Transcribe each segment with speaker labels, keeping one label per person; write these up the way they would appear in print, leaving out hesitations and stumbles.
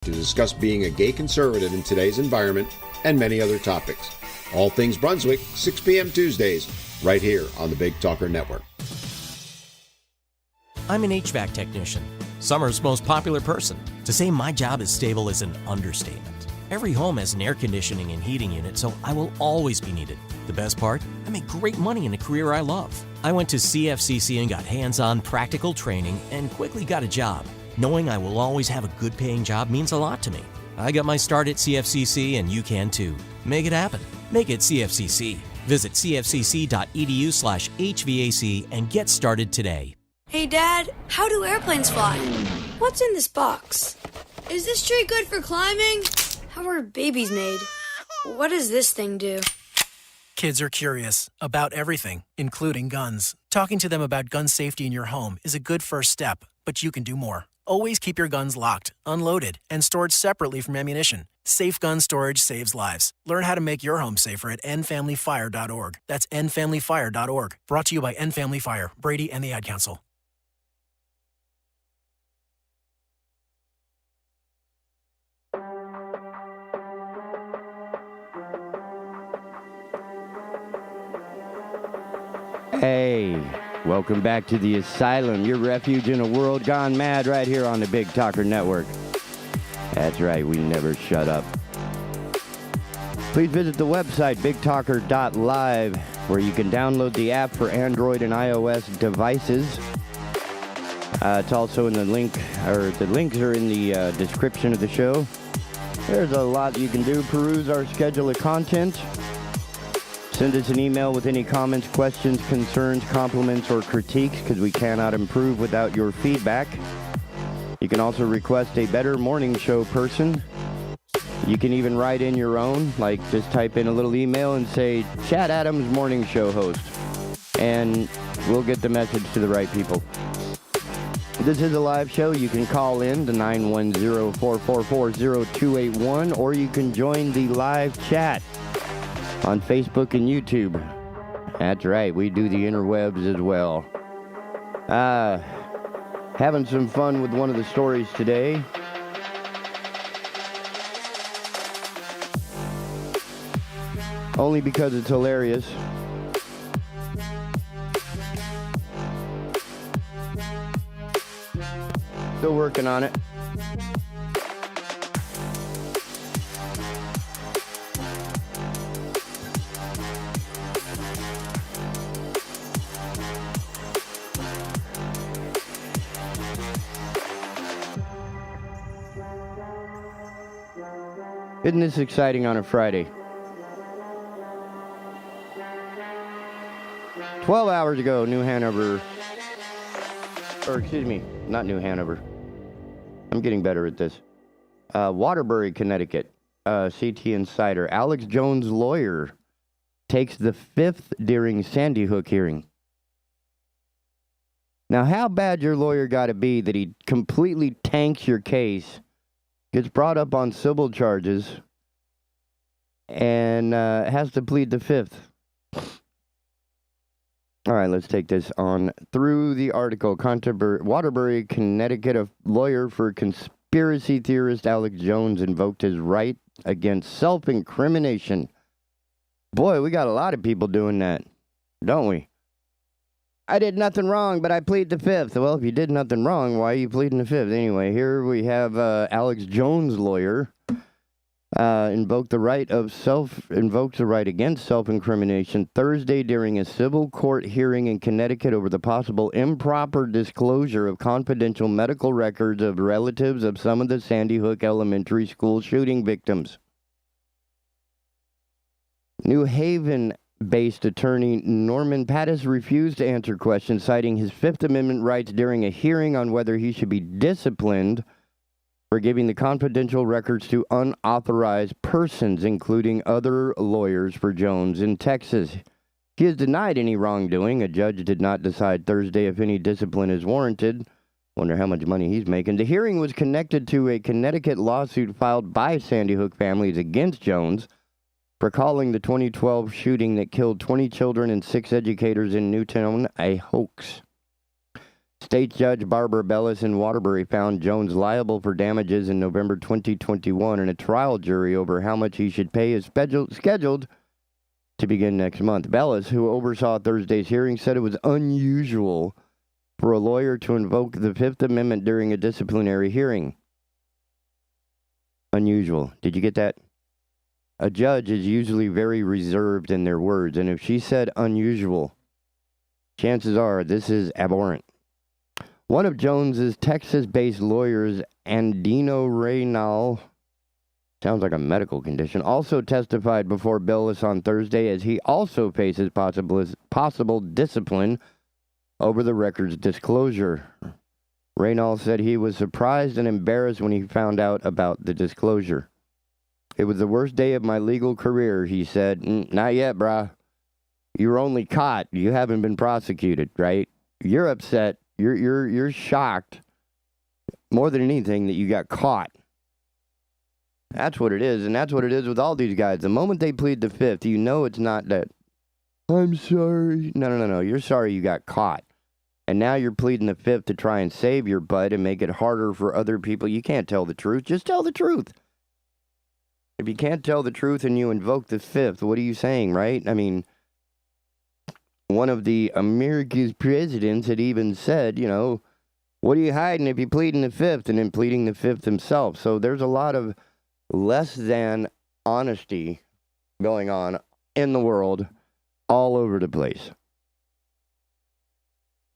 Speaker 1: to discuss being a gay conservative in today's environment and many other topics. All Things Brunswick, 6 p.m. Tuesdays, right here on the Big Talker Network.
Speaker 2: I'm an HVAC technician, summer's most popular person. To say my job is stable is an understatement. Every home has an air conditioning and heating unit, so I will always be needed. The best part? I make great money in a career I love. I went to CFCC and got hands-on practical training and quickly got a job. Knowing I will always have a good-paying job means a lot to me. I got my start at CFCC, and you can too. Make it happen. Make it CFCC. Visit cfcc.edu/HVAC and get started today.
Speaker 3: Hey, Dad, how do airplanes fly? What's in this box? Is this tree good for climbing? How are babies made? What does this thing do?
Speaker 4: Kids are curious about everything, including guns. Talking to them about gun safety in your home is a good first step, but you can do more. Always keep your guns locked, unloaded, and stored separately from ammunition. Safe gun storage saves lives. Learn how to make your home safer at endfamilyfire.org. That's endfamilyfire.org. Brought to you by End Family Fire, Brady, and the Ad Council.
Speaker 5: Hey, welcome back to the Asylum, your refuge in a world gone mad, right here on the Big Talker Network. That's right, we never shut up. Please visit the website, bigtalker.live, where you can download the app for Android and iOS devices. It's also in the link, or the links are in the description of the show. There's a lot you can do. Peruse our schedule of content. Send us an email with any comments, questions, concerns, compliments, or critiques, because we cannot improve without your feedback. You can also request a better morning show person. You can even write in your own, like just type in a little email and say, Chad Adams, morning show host. And we'll get the message to the right people. This is a live show. You can call in to 910-444-0281, or you can join the live chat on Facebook and YouTube. That's right, we do the interwebs as well. Having some fun with one of the stories today. Only because it's hilarious. Still working on it. Isn't this exciting on a Friday? 12 hours ago, New Hanover, or excuse me, not New Hanover. I'm getting better at this. Waterbury, Connecticut, CT Insider. Alex Jones' lawyer takes the fifth during Sandy Hook hearing. Now, how bad your lawyer got to be that he completely tanks your case, gets brought up on civil charges, and has to plead the fifth? All right, let's take this on through the article. Waterbury, Connecticut, a lawyer for conspiracy theorist Alex Jones invoked his right against self-incrimination. Boy, we got a lot of people doing that, don't we? I did nothing wrong, but I plead the fifth. Well, if you did nothing wrong, why are you pleading the fifth? Anyway, here we have Alex Jones' lawyer invoked the right against self-incrimination Thursday during a civil court hearing in Connecticut over the possible improper disclosure of confidential medical records of relatives of some of the Sandy Hook Elementary School shooting victims. New Haven-based attorney Norman Pattis refused to answer questions, citing his Fifth Amendment rights during a hearing on whether he should be disciplined for giving the confidential records to unauthorized persons, including other lawyers for Jones in Texas. He has denied any wrongdoing. A judge did not decide Thursday if any discipline is warranted. Wonder how much money he's making. The hearing was connected to a Connecticut lawsuit filed by Sandy Hook families against Jones for calling the 2012 shooting that killed 20 children and 6 educators in Newtown a hoax. State Judge Barbara Bellis in Waterbury found Jones liable for damages in November 2021, and a trial jury over how much he should pay is scheduled to begin next month. Bellis, who oversaw Thursday's hearing, said it was unusual for a lawyer to invoke the Fifth Amendment during a disciplinary hearing. Unusual. Did you get that? A judge is usually very reserved in their words, and if she said unusual, chances are this is abhorrent. One of Jones's Texas-based lawyers, Andino Reynal, sounds like a medical condition, also testified before Bellis on Thursday as he also faces possible discipline over the record's disclosure. Reynal said he was surprised and embarrassed when he found out about the disclosure. It was the worst day of my legal career, he said. Not yet, brah. You were only caught. You haven't been prosecuted, right? You're upset. You're shocked more than anything that you got caught. That's what it is, and that's what it is with all these guys. The moment they plead the Fifth, you know it's not that, I'm sorry. No. You're sorry you got caught. And now you're pleading the Fifth to try and save your butt and make it harder for other people. You can't tell the truth. Just tell the truth. If you can't tell the truth and you invoke the Fifth, what are you saying, right? I mean, one of the America's presidents had even said, what are you hiding if you plead in the Fifth, and then pleading the Fifth himself. So there's a lot of less than honesty going on in the world all over the place.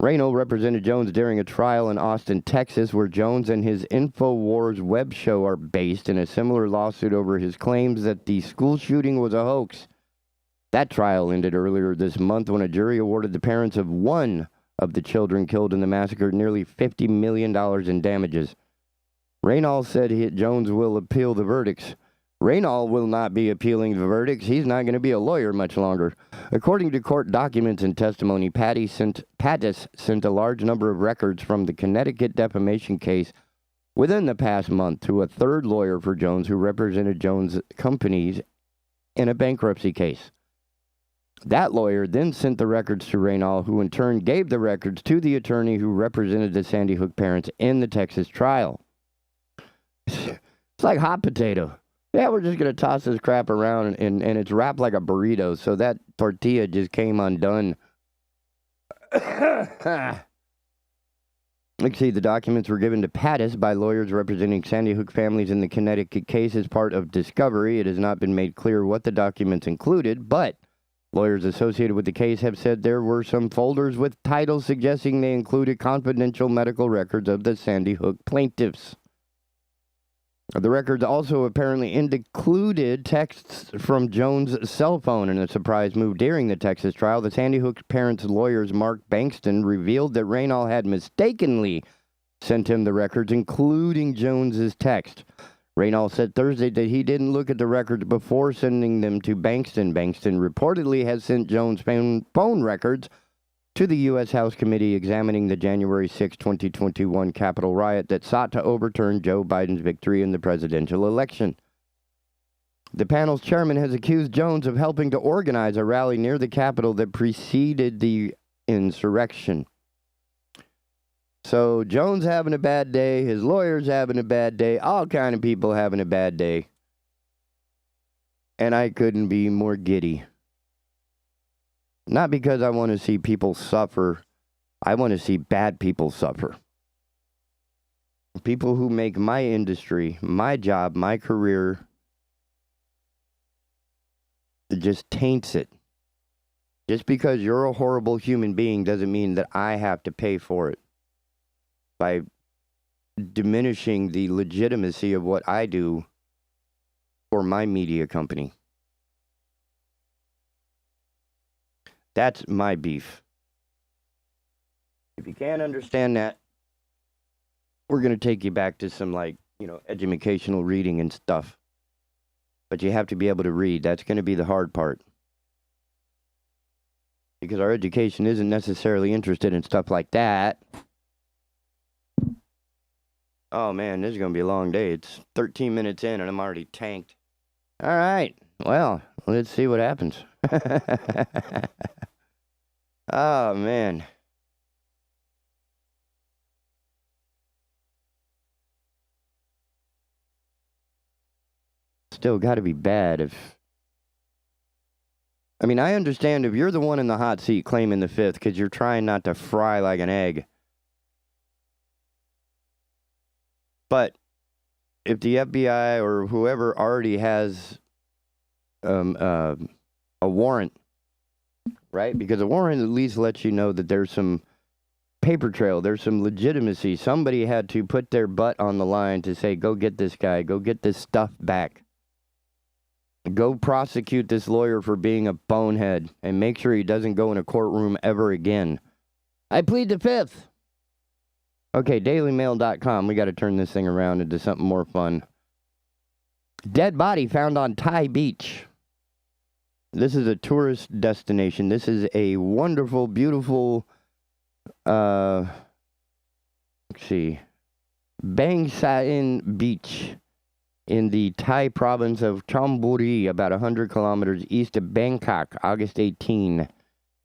Speaker 5: Reynolds represented Jones during a trial in Austin, Texas, where Jones and his InfoWars web show are based in a similar lawsuit over his claims that the school shooting was a hoax. That trial ended earlier this month when a jury awarded the parents of one of the children killed in the massacre nearly $50 million in damages. Reynolds said Jones will appeal the verdicts. Reynolds will not be appealing the verdicts. He's not going to be a lawyer much longer. According to court documents and testimony, Pattis sent a large number of records from the Connecticut defamation case within the past month to a third lawyer for Jones who represented Jones' companies in a bankruptcy case. That lawyer then sent the records to Reynolds, who in turn gave the records to the attorney who represented the Sandy Hook parents in the Texas trial. It's like hot potato. Yeah, we're just going to toss this crap around, and it's wrapped like a burrito, so that tortilla just came undone. Let's see, the documents were given to Pattis by lawyers representing Sandy Hook families in the Connecticut case as part of discovery. It has not been made clear what the documents included, but lawyers associated with the case have said there were some folders with titles suggesting they included confidential medical records of the Sandy Hook plaintiffs. The records also apparently included texts from Jones' cell phone. In a surprise move during the Texas trial, the Sandy Hook parents' lawyers Mark Bankston revealed that Reynolds had mistakenly sent him the records, including Jones' text. Reynolds said Thursday that he didn't look at the records before sending them to Bankston. Bankston reportedly has sent Jones' phone records to the U.S. House Committee examining the January 6, 2021 Capitol riot that sought to overturn Joe Biden's victory in the presidential election. The panel's chairman has accused Jones of helping to organize a rally near the Capitol that preceded the insurrection. So Jones having a bad day, his lawyers having a bad day, all kind of people having a bad day. And I couldn't be more giddy. Not because I want to see people suffer. I want to see bad people suffer. People who make my industry, my job, my career, it just taints it. Just because you're a horrible human being doesn't mean that I have to pay for it by diminishing the legitimacy of what I do for my media company. That's my beef. If you can't understand that, we're going to take you back to some, educational reading and stuff. But you have to be able to read. That's going to be the hard part. Because our education isn't necessarily interested in stuff like that. Oh, man, this is going to be a long day. It's 13 minutes in, and I'm already tanked. All right. Well, let's see what happens. Oh, man. Still got to be bad if... I mean, I understand if you're the one in the hot seat claiming the fifth because you're trying not to fry like an egg. But if the FBI or whoever already has a warrant, right? Because a warrant at least lets you know that there's some paper trail, there's some legitimacy. Somebody had to put their butt on the line to say, go get this guy, go get this stuff back. Go prosecute this lawyer for being a bonehead and make sure he doesn't go in a courtroom ever again. I plead the fifth. Okay, dailymail.com. We got to turn this thing around into something more fun. Dead body found on Thai beach. This is a tourist destination. This is a wonderful, beautiful, let's see, Bang Saen Beach in the Thai province of Chonburi, about 100 kilometers east of Bangkok, August 18.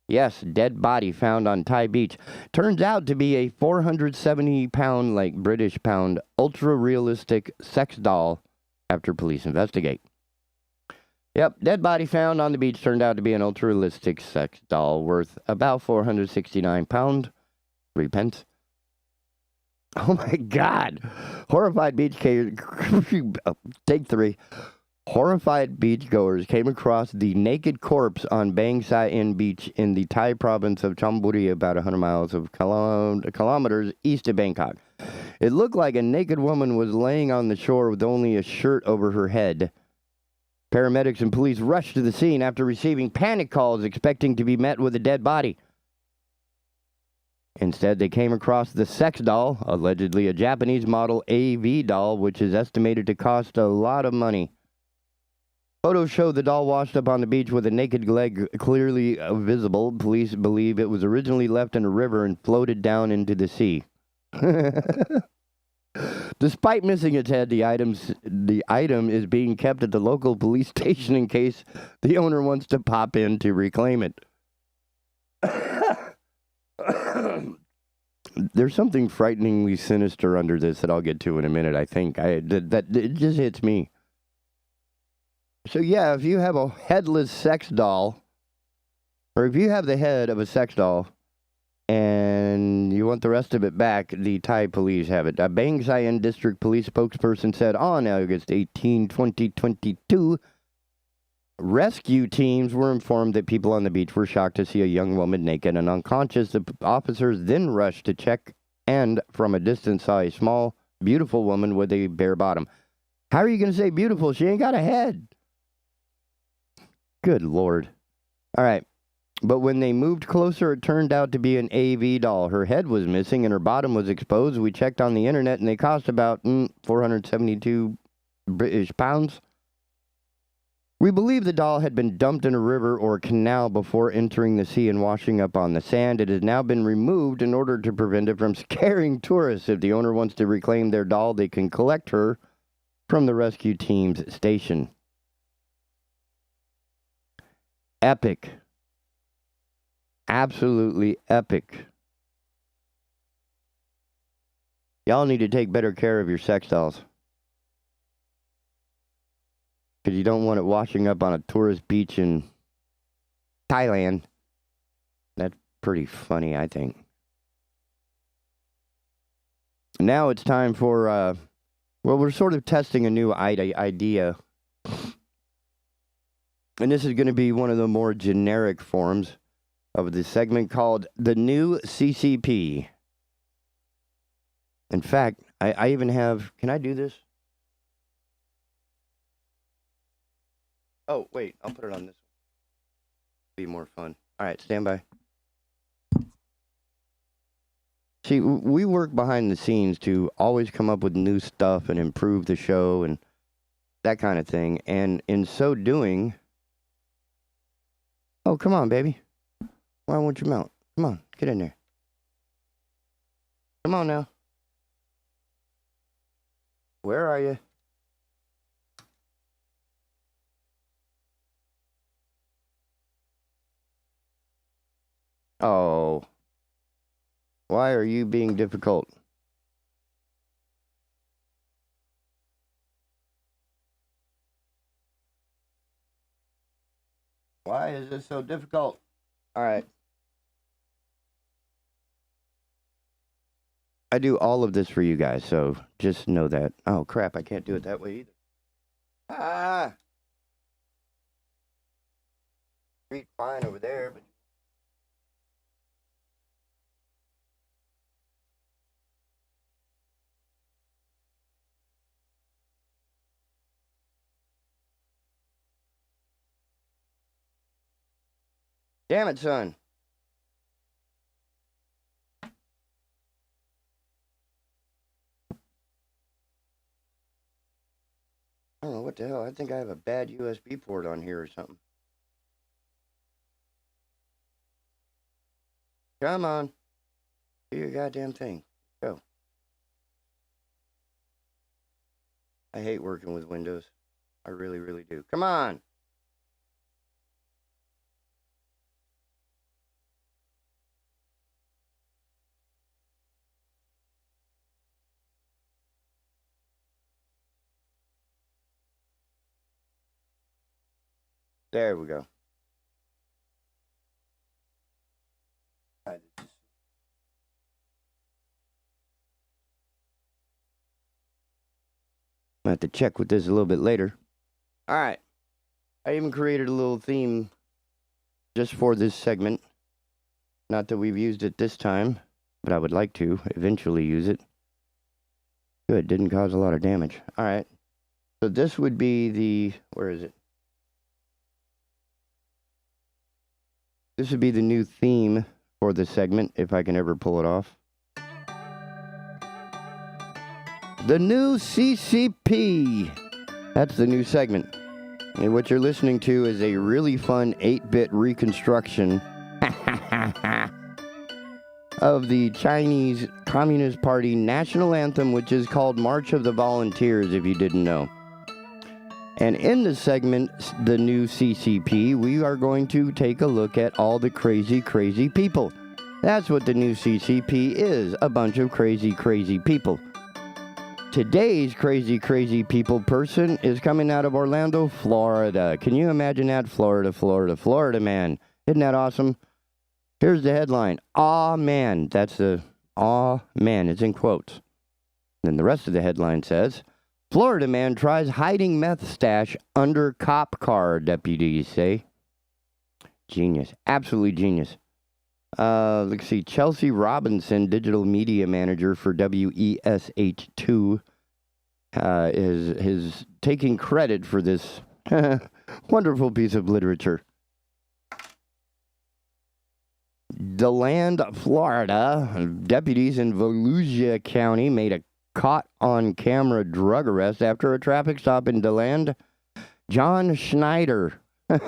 Speaker 5: Yes, dead body found on Thai beach. Turns out to be a 470-pound, like British pound, ultra-realistic sex doll after police investigate. Yep, dead body found on the beach turned out to be an ultra-realistic sex doll worth about 469 pounds, 3 pence. Oh my God! Horrified take 3. Horrified beachgoers came across the naked corpse on Bang Saen Beach in the Thai province of Chonburi, about 100 miles of kilometers east of Bangkok. It looked like a naked woman was laying on the shore with only a shirt over her head. Paramedics and police rushed to the scene after receiving panic calls expecting to be met with a dead body. Instead, they came across the sex doll, allegedly a Japanese model AV doll, which is estimated to cost a lot of money. Photos show the doll washed up on the beach with a naked leg clearly visible. Police believe it was originally left in a river and floated down into the sea. Despite missing its head, the item is being kept at the local police station in case the owner wants to pop in to reclaim it. There's something frighteningly sinister under this that I'll get to in a minute, I think. That it just hits me. So yeah, if you have a headless sex doll, or if you have the head of a sex doll, and you want the rest of it back, the Thai police have it. A Bang Saen District Police spokesperson said on August 18, 2022, rescue teams were informed that people on the beach were shocked to see a young woman naked and unconscious. The officers then rushed to check and, from a distance, saw a small, beautiful woman with a bare bottom. How are you going to say beautiful? She ain't got a head. Good Lord. All right. But when they moved closer, it turned out to be an AV doll. Her head was missing and her bottom was exposed. We checked on the internet and they cost about 472 British pounds. We believe the doll had been dumped in a river or canal before entering the sea and washing up on the sand. It has now been removed in order to prevent it from scaring tourists. If the owner wants to reclaim their doll, they can collect her from the rescue team's station. Epic. Absolutely epic. Y'all need to take better care of your sex dolls. Because you don't want it washing up on a tourist beach in Thailand. That's pretty funny, I think. Now it's time for, well, we're sort of testing a new idea. And this is going to be one of the more generic forms of this segment called the new CCP. In fact, I even have, can I do this? Oh, wait, I'll put it on this one. Be more fun. All right, stand by. See, we work behind the scenes to always come up with new stuff and improve the show and that kind of thing. And in so doing... Oh, come on, baby. Why won't you mount? Come on, get in there. Come on now. Where are you? Oh. Why are you being difficult? Why is this so difficult? All right. I do all of this for you guys, so just know that. Oh, crap, I can't do it that way either. Ah! Street fine over there, but... Damn it, son. I don't know what the hell. I think I have a bad USB port on here or something. Come on. Do your goddamn thing. Go. I hate working with Windows. I really, really do. Come on. There we go. I'll have to check with this a little bit later. All right. I even created a little theme just for this segment. Not that we've used it this time, but I would like to eventually use it. Good, didn't cause a lot of damage. All right. So this would be the... Where is it? This would be the new theme for the segment, if I can ever pull it off. The new CCP. That's the new segment. And what you're listening to is a really fun 8-bit reconstruction of the Chinese Communist Party national anthem, which is called March of the Volunteers, if you didn't know. And in the segment, the new CCP, we are going to take a look at all the crazy, crazy people. That's what the new CCP is, a bunch of crazy, crazy people. Today's crazy, crazy people person is coming out of Orlando, Florida. Can you imagine that? Florida, Florida, Florida, man. Isn't that awesome? Here's the headline. Aw, man. That's the aw, man. It's in quotes. Then the rest of the headline says, Florida man tries hiding meth stash under cop car, deputies say. Genius. Absolutely genius. Let's see. Chelsea Robinson, digital media manager for WESH2, is taking credit for this wonderful piece of literature. DeLand, Florida, deputies in Volusia County made a caught-on-camera drug arrest after a traffic stop in DeLand. John Schneider. All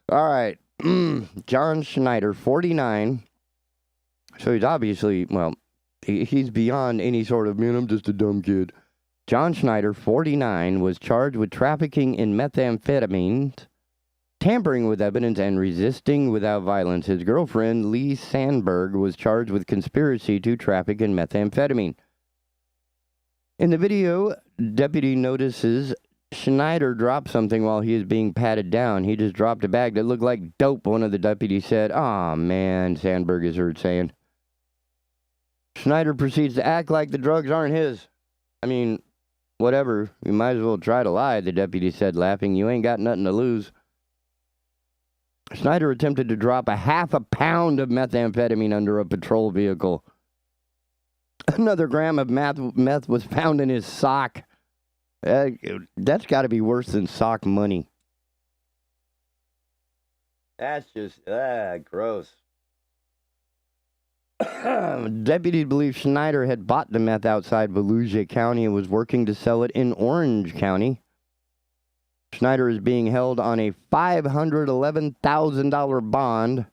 Speaker 5: right. John Schneider, 49. So he's obviously, well, he's beyond any sort of, man, I'm just a dumb kid. John Schneider, 49, was charged with trafficking in methamphetamines, tampering with evidence, and resisting without violence. His girlfriend, Lee Sandberg, was charged with conspiracy to traffic in methamphetamine. In the video, deputy notices Schneider dropped something while he is being patted down. He just dropped a bag that looked like dope, one of the deputies said. Aw, man, Sandberg is heard saying. Schneider proceeds to act like the drugs aren't his. I mean, whatever. You might as well try to lie, the deputy said, laughing. You ain't got nothing to lose. Schneider attempted to drop a half a pound of methamphetamine under a patrol vehicle. Another gram of meth was found in his sock. That's got to be worse than sock money. That's just, gross. Deputies believe Schneider had bought the meth outside Volusia County and was working to sell it in Orange County. Schneider is being held on a $511,000 bond,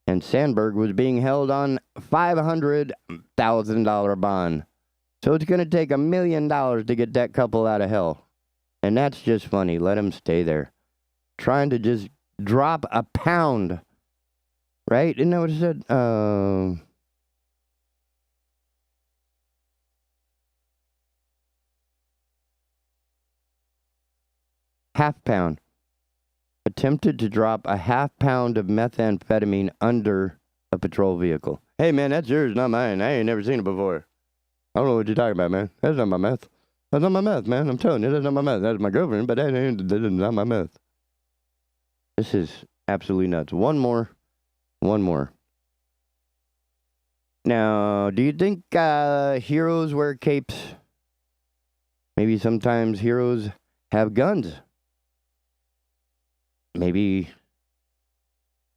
Speaker 5: and Sandberg was being held on $500,000 bond. So it's going to take $1 million to get that couple out of hell. And that's just funny. Let them stay there. Trying to just drop a pound. Right? Isn't that what it said? Half pound. attempted to drop a half-pound of methamphetamine under a patrol vehicle. Hey, man, that's yours, not mine. I ain't never seen it before. I don't know what you're talking about, man. That's not my meth. That's not my meth, man. I'm telling you, that's not my meth. That's my girlfriend, but that is not my meth. This is absolutely nuts. One more. Now, do you think heroes wear capes? Maybe sometimes heroes have guns. Maybe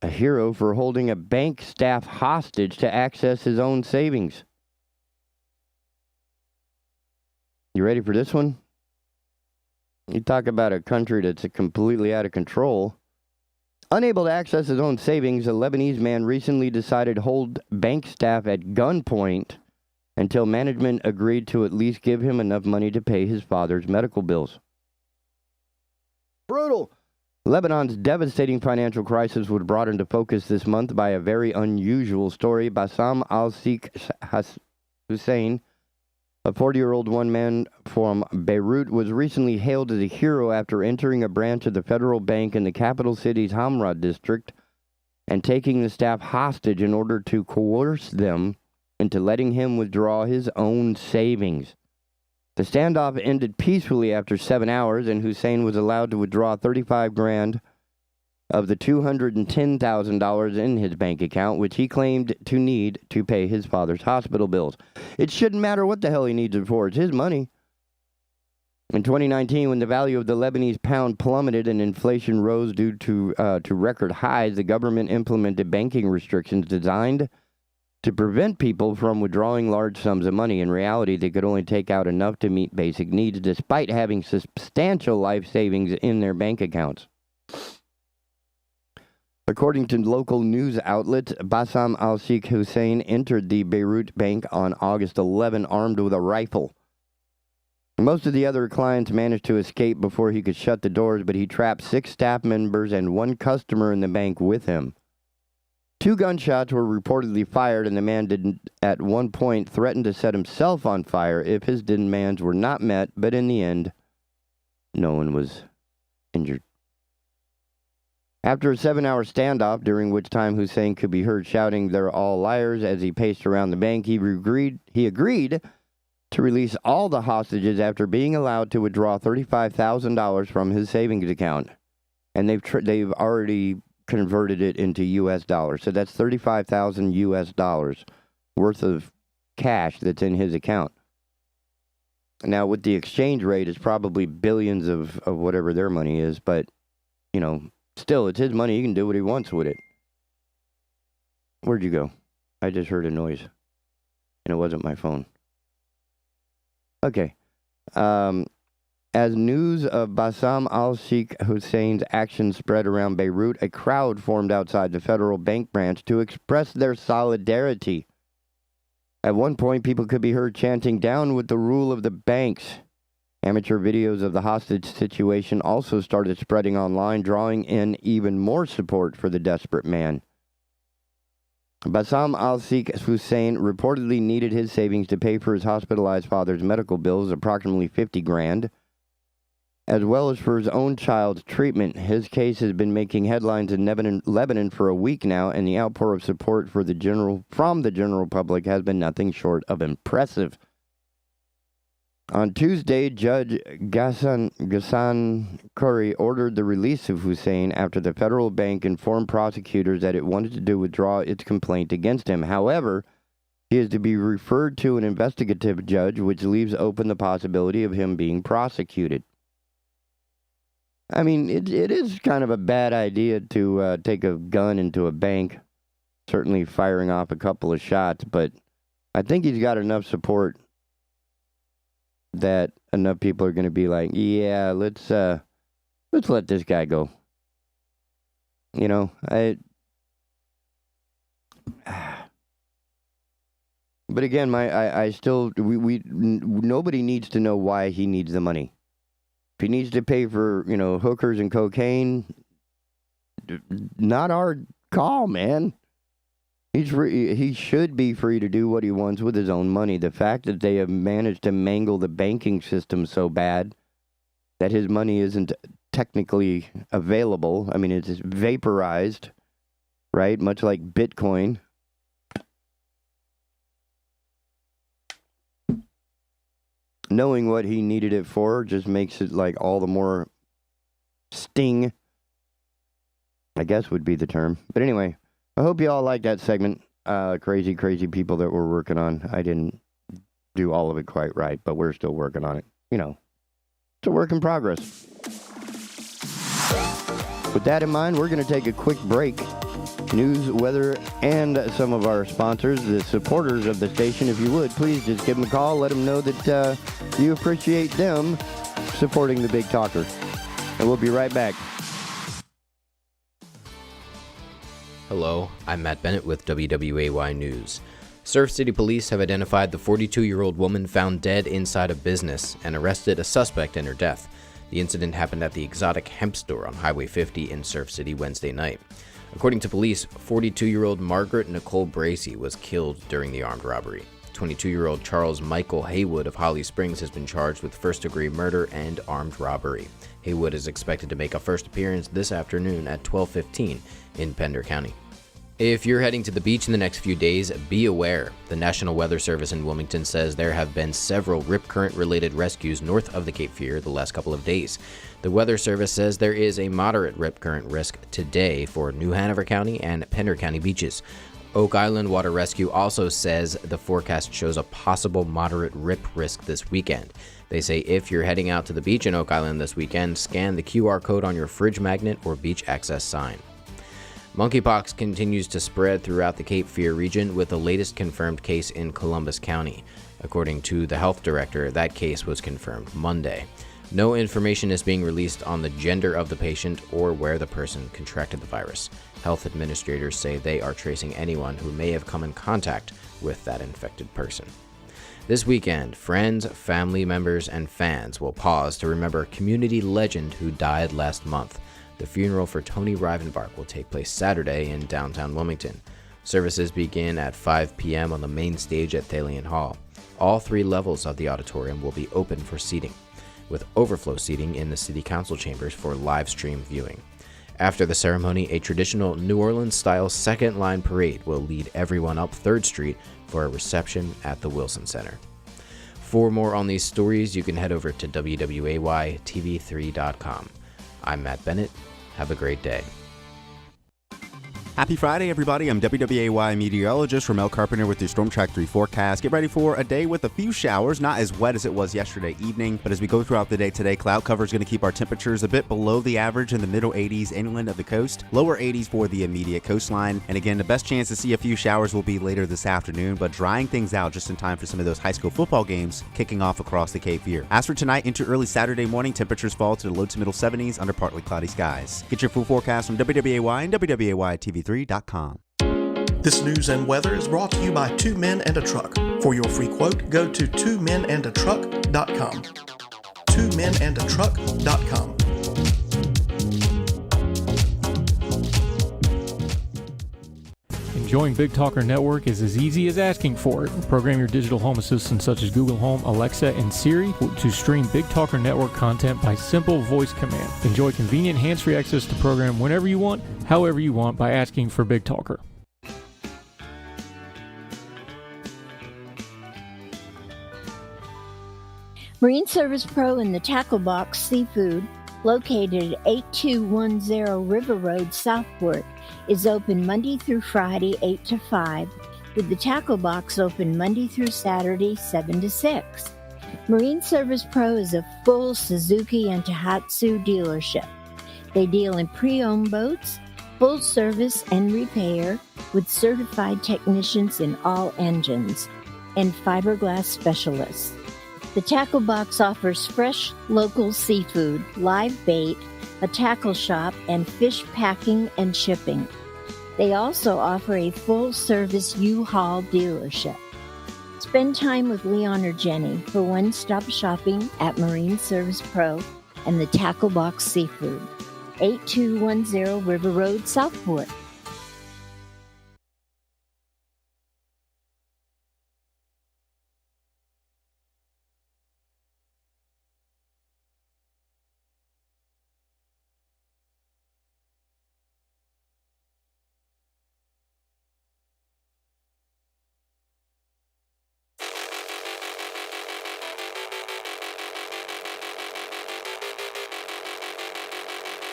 Speaker 5: a hero for holding a bank staff hostage to access his own savings. You ready for this one? You talk about a country that's completely out of control. Unable to access his own savings, a Lebanese man recently decided to hold bank staff at gunpoint until management agreed to at least give him enough money to pay his father's medical bills. Brutal! Lebanon's devastating financial crisis was brought into focus this month by a very unusual story. Bassam al-Sheikh Hussein, a 40-year-old one-man from Beirut, was recently hailed as a hero after entering a branch of the federal bank in the capital city's Hamra district and taking the staff hostage in order to coerce them into letting him withdraw his own savings. The standoff ended peacefully after 7 hours, and Hussein was allowed to withdraw $35,000 of the $210,000 in his bank account, which he claimed to need to pay his father's hospital bills. It shouldn't matter what the hell he needs it for. It's his money. In 2019, when the value of the Lebanese pound plummeted and inflation rose due to record highs, the government implemented banking restrictions designed to prevent people from withdrawing large sums of money. In reality, they could only take out enough to meet basic needs, despite having substantial life savings in their bank accounts. According to local news outlets, Bassam al-Sheikh Hussein entered the Beirut bank on August 11 armed with a rifle. Most of the other clients managed to escape before he could shut the doors, but he trapped 6 staff members and 1 customer in the bank with him. 2 gunshots were reportedly fired, and the man at one point threatened to set himself on fire if his demands were not met, but in the end, no one was injured. After a 7-hour standoff, during which time Hussein could be heard shouting, "They're all liars," as he paced around the bank, he agreed to release all the hostages after being allowed to withdraw $35,000 from his savings account. And they've already converted it into U.S. dollars. So that's $35,000 U.S. dollars worth of cash that's in his account. Now, with the exchange rate, it's probably billions of whatever their money is, but, you know, still, it's his money. He can do what he wants with it. Where'd you go? I just heard a noise, and it wasn't my phone. Okay. As news of Bassam al-Sheikh Hussein's actions spread around Beirut, a crowd formed outside the federal bank branch to express their solidarity. At one point, people could be heard chanting, "Down with the rule of the banks." Amateur videos of the hostage situation also started spreading online, drawing in even more support for the desperate man. Bassam al-Sheikh Hussein reportedly needed his savings to pay for his hospitalized father's medical bills, approximately $50,000, as well as for his own child's treatment. His case has been making headlines in Lebanon for a week now, and the outpour of support from the general public has been nothing short of impressive. On Tuesday, Judge Ghassan Khoury ordered the release of Hussein after the federal bank informed prosecutors that it wanted to withdraw its complaint against him. However, he is to be referred to an investigative judge, which leaves open the possibility of him being prosecuted. I mean, it is kind of a bad idea to take a gun into a bank, certainly firing off a couple of shots, but I think he's got enough support that enough people are going to be like, yeah, let's let this guy go. You know, but again, nobody needs to know why he needs the money. If he needs to pay for, hookers and cocaine, not our call, man. He's free. He should be free to do what he wants with his own money. The fact that they have managed to mangle the banking system so bad that his money isn't technically available. I mean, it's vaporized, right? Much like Bitcoin. Knowing what he needed it for just makes it like all the more sting, I guess would be the term. But anyway, I hope you all like that segment. Crazy people that we're working on. I didn't do all of it quite right, but we're still working on it. You know, it's a work in progress. With that in mind, we're going to take a quick break. News, weather, and some of our sponsors, the supporters of the station, if you would, please just give them a call. Let them know that you appreciate them supporting the Big Talker. And we'll be right back.
Speaker 6: Hello, I'm Matt Bennett with WWAY News. Surf City Police have identified the 42-year-old woman found dead inside a business and arrested a suspect in her death. The incident happened at the Exotic Hemp Store on Highway 50 in Surf City Wednesday night. According to police, 42-year-old Margaret Nicole Bracey was killed during the armed robbery. 22-year-old Charles Michael Haywood of Holly Springs has been charged with first-degree murder and armed robbery. Haywood is expected to make a first appearance this afternoon at 12:15 in Pender County. If you're heading to the beach in the next few days, be aware. The National Weather Service in Wilmington says there have been several rip current-related rescues north of the Cape Fear the last couple of days. The Weather Service says there is a moderate rip current risk today for New Hanover County and Pender County beaches. Oak Island Water Rescue also says the forecast shows a possible moderate rip risk this weekend. They say if you're heading out to the beach in Oak Island this weekend, scan the QR code on your fridge magnet or beach access sign. Monkeypox continues to spread throughout the Cape Fear region with the latest confirmed case in Columbus County. According to the health director, that case was confirmed Monday. No information is being released on the gender of the patient or where the person contracted the virus. Health administrators say they are tracing anyone who may have come in contact with that infected person. This weekend, friends, family members, and fans will pause to remember a community legend who died last month. The funeral for Tony Rivenbark will take place Saturday in downtown Wilmington. Services begin at 5 p.m. on the main stage at Thalian Hall. All 3 levels of the auditorium will be open for seating, with overflow seating in the City Council chambers for live stream viewing. After the ceremony, a traditional New Orleans-style second-line parade will lead everyone up 3rd Street for a reception at the Wilson Center. For more on these stories, you can head over to WWAYTV3.com. I'm Matt Bennett. Have a great day.
Speaker 7: Happy Friday, everybody. I'm WWAY meteorologist Ramel Carpenter with your Storm Track 3 forecast. Get ready for a day with a few showers, not as wet as it was yesterday evening, but as we go throughout the day today, cloud cover is going to keep our temperatures a bit below the average in the middle 80s inland of the coast, lower 80s for the immediate coastline. And again, the best chance to see a few showers will be later this afternoon, but drying things out just in time for some of those high school football games kicking off across the Cape Fear. As for tonight into early Saturday morning, temperatures fall to the low to middle 70s under partly cloudy skies. Get your full forecast from WWAY and WWAYTV3.com.
Speaker 8: This news and weather is brought to you by Two Men and a Truck. For your free quote, go to twomenandatruck.com. twomenandatruck.com.
Speaker 9: Join Big Talker Network is as easy as asking for it. Program your digital home assistants such as Google Home, Alexa, and Siri to stream Big Talker Network content by simple voice command. Enjoy convenient hands-free access to program whenever you want, however you want by asking for Big Talker.
Speaker 10: Marine Service Pro and the Tackle Box Seafood, located at 8210 River Road, Southport, is open Monday through Friday, 8 to 5, with the Tackle Box open Monday through Saturday, 7 to 6. Marine Service Pro is a full Suzuki and Tohatsu dealership. They deal in pre-owned boats, full service and repair, with certified technicians in all engines, and fiberglass specialists. The Tackle Box offers fresh, local seafood, live bait, a tackle shop, and fish packing and shipping. They also offer a full-service U-Haul dealership. Spend time with Leon or Jenny for one-stop shopping at Marine Service Pro and the Tackle Box Seafood, 8210 River Road, Southport.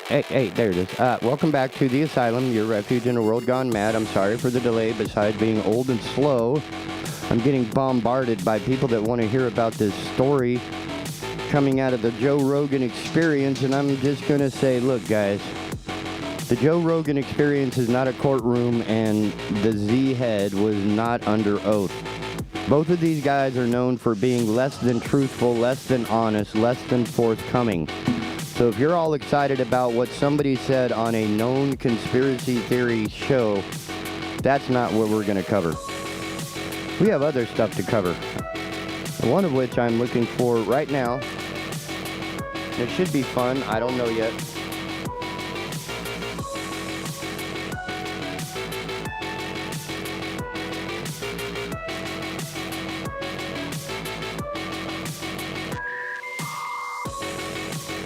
Speaker 5: Hey, there it is. Welcome back to the Asylum, your refuge in a world gone mad. I'm sorry for the delay. Besides being old and slow, I'm getting bombarded by people that want to hear about this story coming out of the Joe Rogan Experience, and I'm just going to say, look, guys, the Joe Rogan Experience is not a courtroom, and the Z-Head was not under oath. Both of these guys are known for being less than truthful, less than honest, less than forthcoming. So if you're all excited about what somebody said on a known conspiracy theory show, that's not what we're going to cover. We have other stuff to cover, one of which I'm looking for right now. It should be fun. I don't know yet.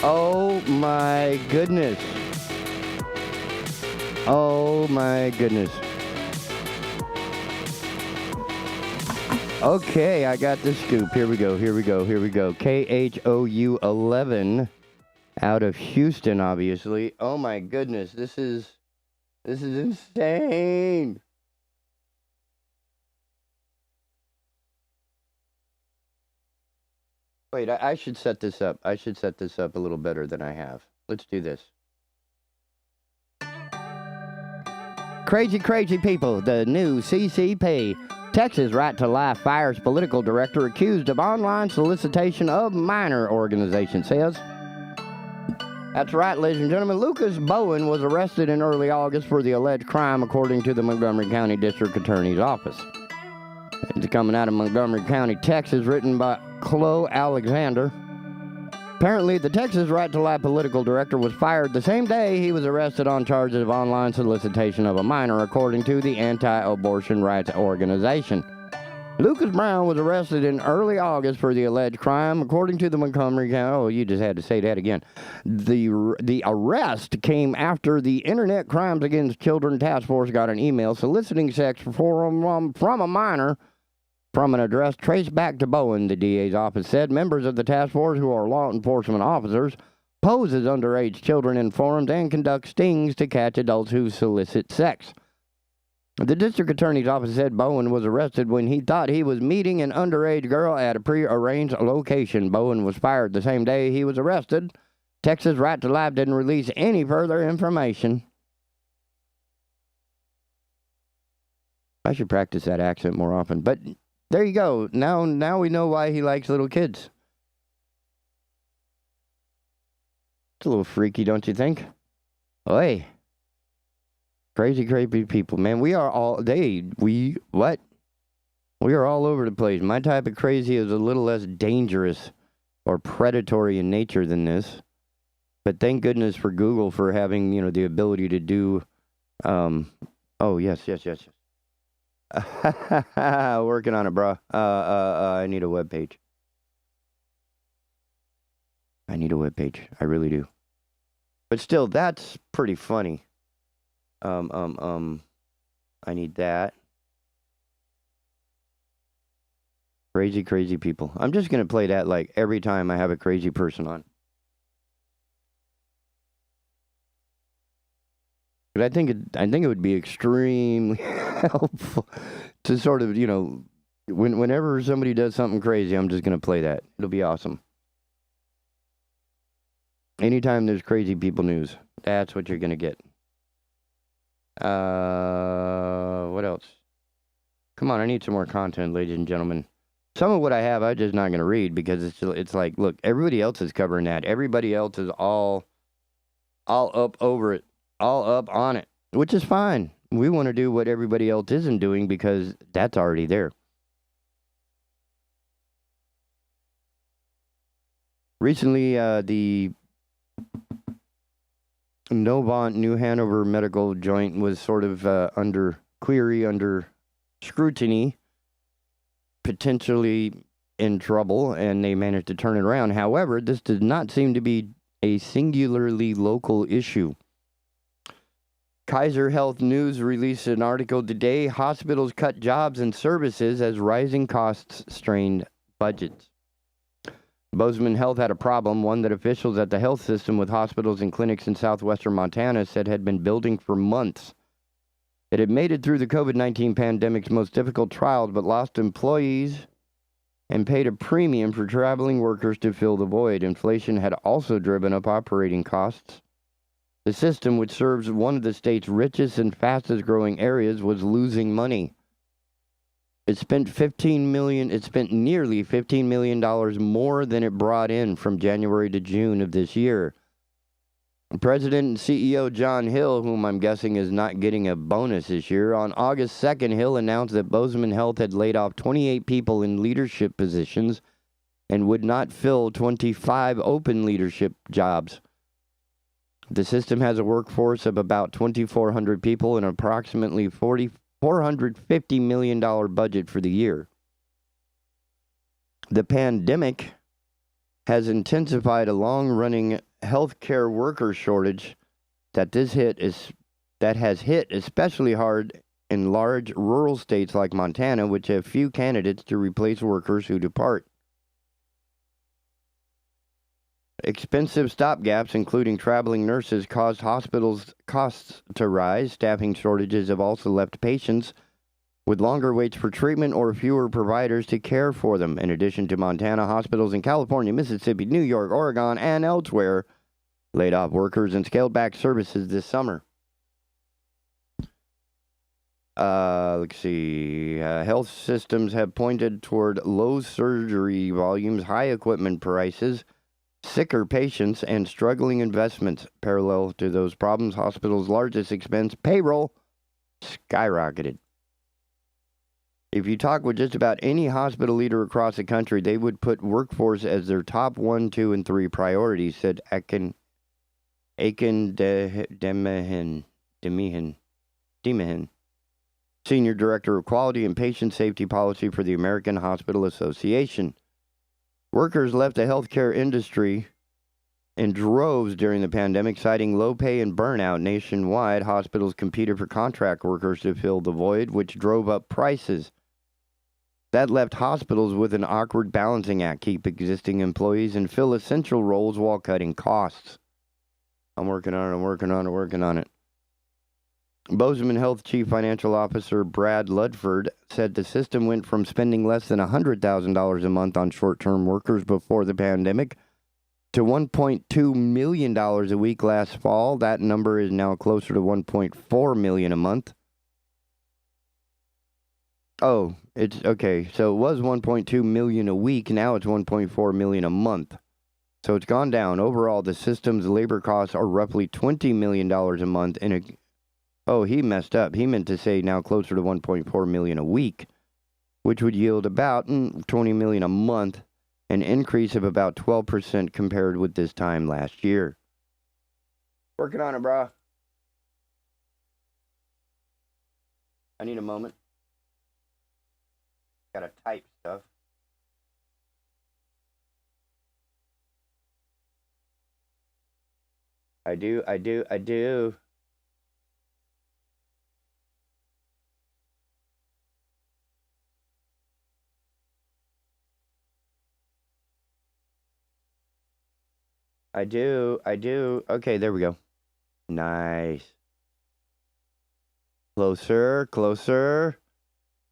Speaker 5: Oh my goodness. Oh my goodness. Okay, I got the scoop. Here we go. KHOU 11 out of Houston, obviously. Oh my goodness, this is insane. Wait, I should set this up. I should set this up a little better than I have. Let's do this. Crazy people. The new CCP. Texas Right to Life fires political director accused of online solicitation of minor organization, says. That's right, ladies and gentlemen. Lucas Bowen was arrested in early August for the alleged crime, according to the Montgomery County District Attorney's Office. It's coming out of Montgomery County, Texas, written by Chloe Alexander. Apparently, the Texas Right to Life political director was fired the same day he was arrested on charges of online solicitation of a minor, according to the anti-abortion rights organization. Lucas Brown was arrested in early August for the alleged crime, according to the Montgomery County. Oh, you just had to say that again. The arrest came after the Internet Crimes Against Children Task Force got an email soliciting sex from a minor from an address traced back to Bowen, the DA's office said. Members of the task force, who are law enforcement officers, pose as underage children in forums and conduct stings to catch adults who solicit sex. The district attorney's office said Bowen was arrested when he thought he was meeting an underage girl at a pre-arranged location. Bowen was fired the same day he was arrested. Texas Right to Life didn't release any further information. I should practice that accent more often, but there you go. Now we know why he likes little kids. It's a little freaky, don't you think? Oi. Crazy people, man. We are all, we are all over the place. My type of crazy is a little less dangerous or predatory in nature than this. But thank goodness for Google for having, the ability to do, oh, yes. Working on it, bro. I need a web page. I really do. But still, that's pretty funny. I need that. Crazy people. I'm just gonna play that like every time I have a crazy person on. But I think it would be extremely helpful to sort of, whenever somebody does something crazy, I'm just gonna play that. It'll be awesome. Anytime there's crazy people news, that's what you're gonna get. What else? Come on, I need some more content, ladies and gentlemen. Some of what I have, I'm just not going to read because it's like, look, everybody else is covering that. Everybody else is all up over it, all up on it, which is fine. We want to do what everybody else isn't doing because that's already there. Recently, the Novant New Hanover medical joint was sort of under scrutiny, potentially in trouble, and they managed to turn it around. However, this does not seem to be a singularly local issue. Kaiser Health News released an article today. Hospitals cut jobs and services as rising costs strained budgets. Bozeman Health had a problem, one that officials at the health system with hospitals and clinics in southwestern Montana said had been building for months. It had made it through the COVID-19 pandemic's most difficult trials, but lost employees and paid a premium for traveling workers to fill the void. Inflation had also driven up operating costs. The system, which serves one of the state's richest and fastest growing areas, was losing money. It spent nearly $15 million more than it brought in from January to June of this year. President and CEO John Hill, whom I'm guessing is not getting a bonus this year, on August 2nd, Hill announced that Bozeman Health had laid off 28 people in leadership positions and would not fill 25 open leadership jobs. The system has a workforce of about 2,400 people and approximately $450 million budget for the year. The pandemic has intensified a long-running healthcare worker shortage that has hit especially hard in large rural states like Montana, which have few candidates to replace workers who depart. Expensive stopgaps, including traveling nurses, caused hospitals' costs to rise. Staffing shortages have also left patients with longer waits for treatment or fewer providers to care for them. In addition to Montana, hospitals in California, Mississippi, New York, Oregon, and elsewhere laid off workers and scaled back services this summer. Let's see. Health systems have pointed toward low surgery volumes, high equipment prices, sicker patients, and struggling investments. Parallel to those problems, hospitals' largest expense, payroll, skyrocketed. If you talk with just about any hospital leader across the country, they would put workforce as their top 1, 2, and 3 priorities, said Aiken Demihan, Senior Director of Quality and Patient Safety Policy for the American Hospital Association. Workers left the healthcare industry in droves during the pandemic, citing low pay and burnout. Nationwide, hospitals competed for contract workers to fill the void, which drove up prices. That left hospitals with an awkward balancing act: keep existing employees and fill essential roles while cutting costs. I'm working on it. Bozeman Health Chief Financial Officer Brad Ludford said the system went from spending less than $100,000 a month on short-term workers before the pandemic to $1.2 million a week last fall. That number is now closer to $1.4 million a month. Oh, it's okay. So it was $1.2 million a week. Now it's $1.4 million a month. So it's gone down. Overall, the system's labor costs are roughly $20 million a month. He messed up. He meant to say now closer to $1.4 million a week, which would yield about $20 million a month, an increase of about 12% compared with this time last year. Working on it, brah. I need a moment. Gotta type stuff. I do. Okay, there we go. Nice. Closer.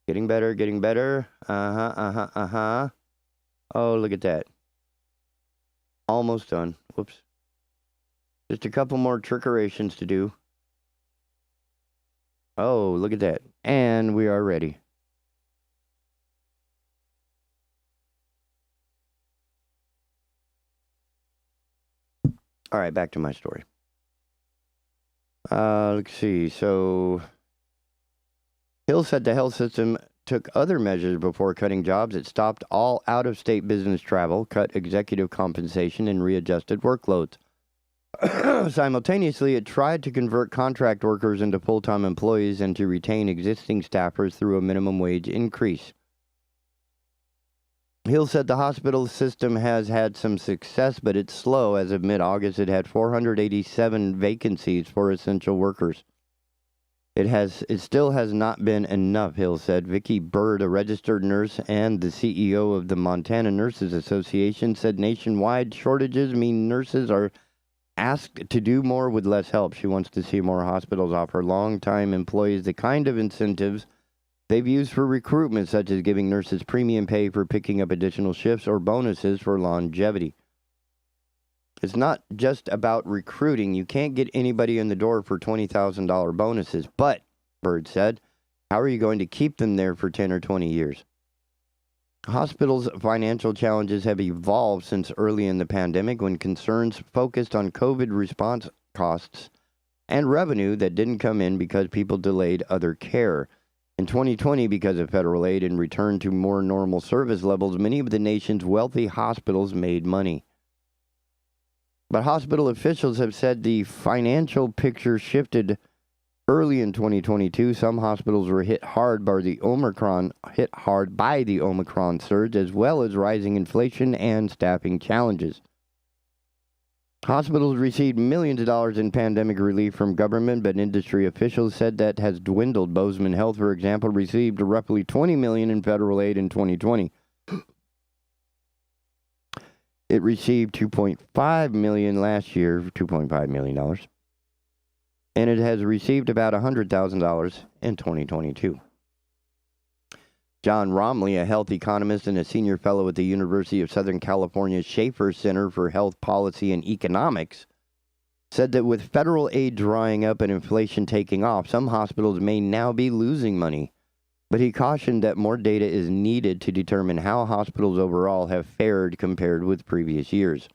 Speaker 5: Getting better. Oh, look at that. Almost done. Whoops. Just a couple more trickerations to do. Oh, look at that. And we are ready. All right, back to my story. Let's see. So, Hill said the health system took other measures before cutting jobs. It stopped all out-of-state business travel, cut executive compensation, and readjusted workloads. Simultaneously, it tried to convert contract workers into full-time employees and to retain existing staffers through a minimum wage increase. Hill said the hospital system has had some success, but it's slow. As of mid-August, it had 487 vacancies for essential workers. It still has not been enough, Hill said. Vicki Bird, a registered nurse and the CEO of the Montana Nurses Association, said nationwide shortages mean nurses are asked to do more with less help. She wants to see more hospitals offer long-time employees the kind of incentives they've used for recruitment, such as giving nurses premium pay for picking up additional shifts or bonuses for longevity. It's not just about recruiting. You can't get anybody in the door for $20,000 bonuses. But, Bird said, how are you going to keep them there for 10 or 20 years? Hospitals' financial challenges have evolved since early in the pandemic when concerns focused on COVID response costs and revenue that didn't come in because people delayed other care. In 2020, because of federal aid and return to more normal service levels, many of the nation's wealthy hospitals made money. But hospital officials have said the financial picture shifted early in 2022. Some hospitals were hit hard by the Omicron surge, as well as rising inflation and staffing challenges. Hospitals received millions of dollars in pandemic relief from government, but industry officials said that has dwindled. Bozeman Health, for example, received roughly $20 million in federal aid in 2020. It received $2.5 million last year, $2.5 million, and it has received about $100,000 in 2022. John Romley, a health economist and a senior fellow at the University of Southern California's Schaefer Center for Health Policy and Economics, said that with federal aid drying up and inflation taking off, some hospitals may now be losing money. But he cautioned that more data is needed to determine how hospitals overall have fared compared with previous years.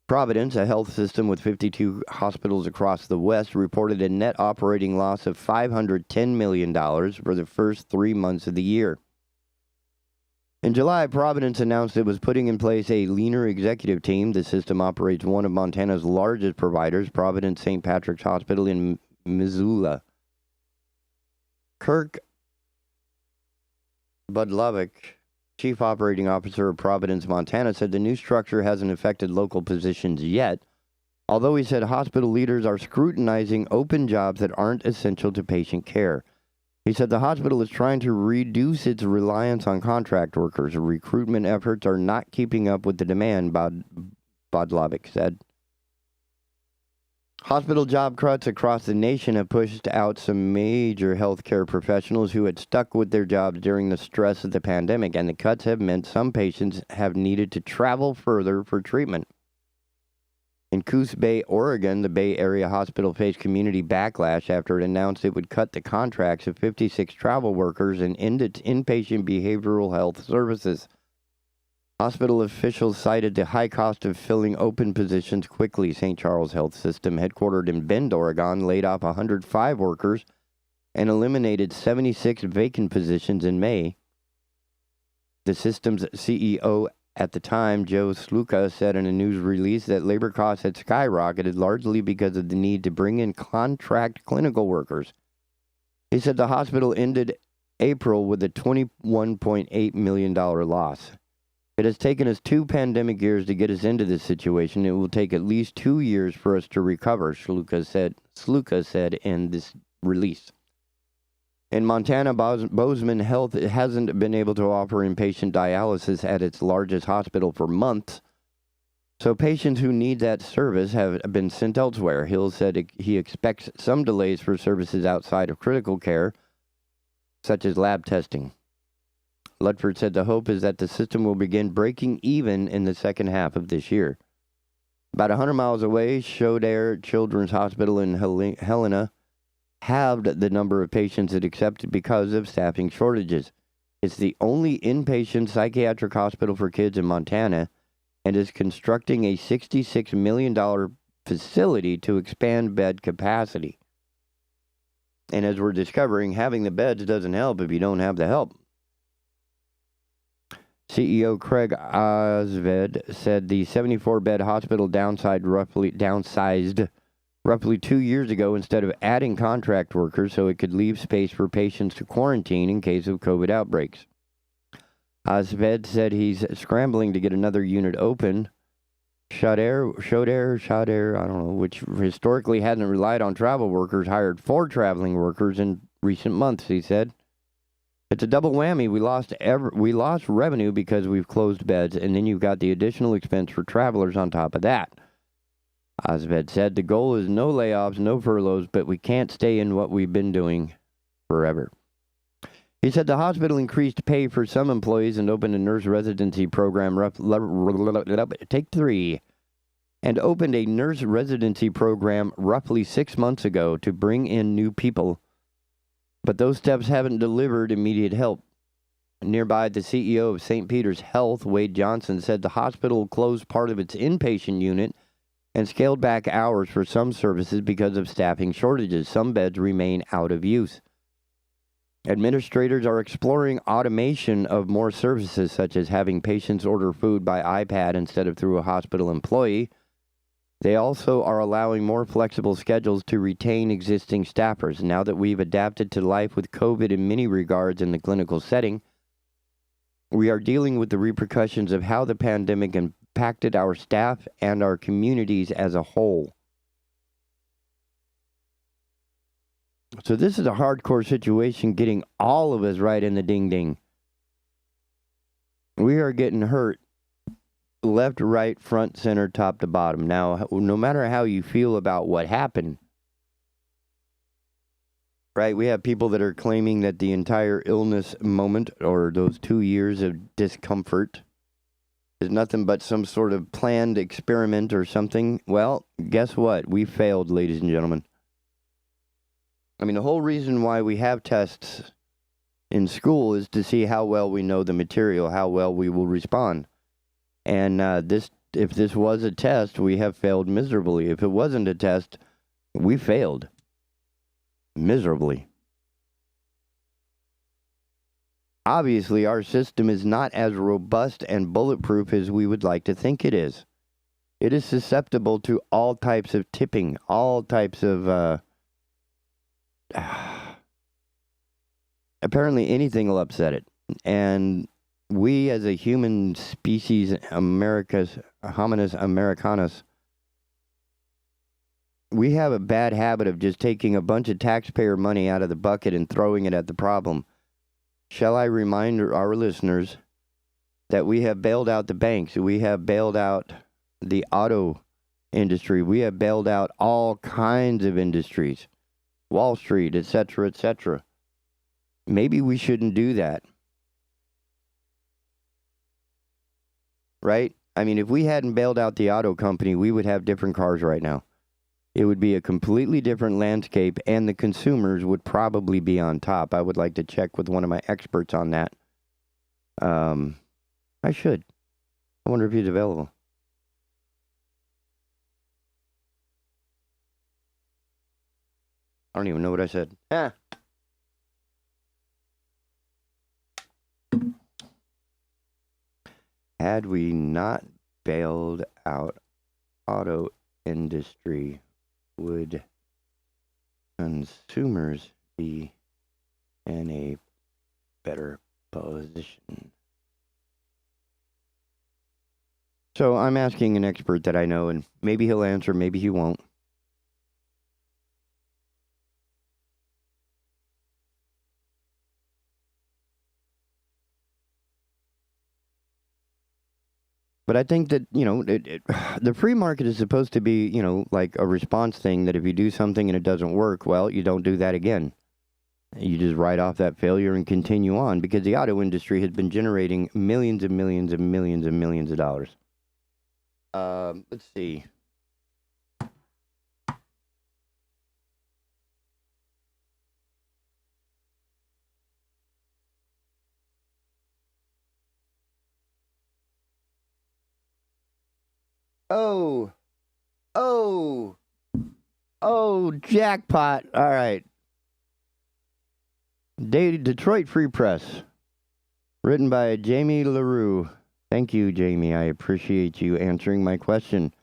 Speaker 5: Providence, a health system with 52 hospitals across the West, reported a net operating loss of $510 million for the first 3 months of the year. In July, Providence announced it was putting in place a leaner executive team. The system operates one of Montana's largest providers, Providence St. Patrick's Hospital in Missoula. Kirk Budlovic, Chief Operating Officer of Providence, Montana, said the new structure hasn't affected local positions yet, although he said hospital leaders are scrutinizing open jobs that aren't essential to patient care. He said the hospital is trying to reduce its reliance on contract workers. Recruitment efforts are not keeping up with the demand, Budlovic said. Hospital job cuts across the nation have pushed out some major healthcare professionals who had stuck with their jobs during the stress of the pandemic, and the cuts have meant some patients have needed to travel further for treatment. In Coos Bay, Oregon, the Bay Area hospital faced community backlash after it announced it would cut the contracts of 56 travel workers and end its inpatient behavioral health services. Hospital officials cited the high cost of filling open positions quickly. St. Charles Health System, headquartered in Bend, Oregon, laid off 105 workers and eliminated 76 vacant positions in May. The system's CEO at the time, Joe Sluka, said in a news release that labor costs had skyrocketed largely because of the need to bring in contract clinical workers. He said the hospital ended April with a $21.8 million loss. It has taken us 2 pandemic years to get us into this situation. It will take at least 2 years for us to recover, Sluka said in this release. In Montana, Bozeman Health hasn't been able to offer inpatient dialysis at its largest hospital for months, so patients who need that service have been sent elsewhere. Hill said he expects some delays for services outside of critical care, such as lab testing. Ludford said the hope is that the system will begin breaking even in the second half of this year. About 100 miles away, Shodair Children's Hospital in Helena halved the number of patients it accepted because of staffing shortages. It's the only inpatient psychiatric hospital for kids in Montana and is constructing a $66 million facility to expand bed capacity. And as we're discovering, having the beds doesn't help if you don't have the help. CEO Craig Osved said the 74-bed hospital downsized roughly 2 years ago instead of adding contract workers so it could leave space for patients to quarantine in case of COVID outbreaks. Osved said he's scrambling to get another unit open Chauder, I don't know, which historically hadn't relied on travel workers, hired 4 traveling workers in recent months, he said. It's a double whammy. We lost revenue because we've closed beds, and then you've got the additional expense for travelers on top of that. Osved said the goal is no layoffs, no furloughs, but we can't stay in what we've been doing forever. He said the hospital increased pay for some employees and opened a nurse residency program. Take 3. And opened a nurse residency program roughly 6 months ago to bring in new people. But those steps haven't delivered immediate help. Nearby, the CEO of St. Peter's Health, Wade Johnson, said the hospital closed part of its inpatient unit and scaled back hours for some services because of staffing shortages. Some beds remain out of use. Administrators are exploring automation of more services, such as having patients order food by iPad instead of through a hospital employee. They also are allowing more flexible schedules to retain existing staffers. Now that we've adapted to life with COVID in many regards in the clinical setting, we are dealing with the repercussions of how the pandemic impacted our staff and our communities as a whole. So this is a hardcore situation, getting all of us right in the ding-ding. We are getting hurt left, right, front, center, top to bottom. Now, no matter how you feel about what happened, right, we have people that are claiming that the entire illness moment or those 2 years of discomfort is nothing but some sort of planned experiment or something. Well, guess what? We failed, ladies and gentlemen. I mean, the whole reason why we have tests in school is to see how well we know the material, how well we will respond. And if this was a test, we have failed miserably. If it wasn't a test, we failed miserably. Obviously, our system is not as robust and bulletproof as we would like to think it is. It is susceptible to all types of tipping, all types of... apparently anything will upset it. And we as a human species, hominis americanus, we have a bad habit of just taking a bunch of taxpayer money out of the bucket and throwing it at the problem. Shall I remind our listeners that we have bailed out the banks, we have bailed out the auto industry, we have bailed out all kinds of industries, Wall Street, etc., etc. Maybe we shouldn't do that. Right? I mean, if we hadn't bailed out the auto company, we would have different cars right now. It would be a completely different landscape, and the consumers would probably be on top. I would like to check with one of my experts on that. I should. I wonder if he's available. I don't even know what I said. Had we not bailed out auto industry, would consumers be in a better position? So I'm asking an expert that I know, and maybe he'll answer, maybe he won't. But I think that, the free market is supposed to be, like a response thing that if you do something and it doesn't work, well, you don't do that again. You just write off that failure and continue on, because the auto industry has been generating millions and millions and millions and millions of dollars. Let's see. Oh, jackpot. All right. Detroit Free Press. Written by Jamie LaRue. Thank you, Jamie. I appreciate you answering my question.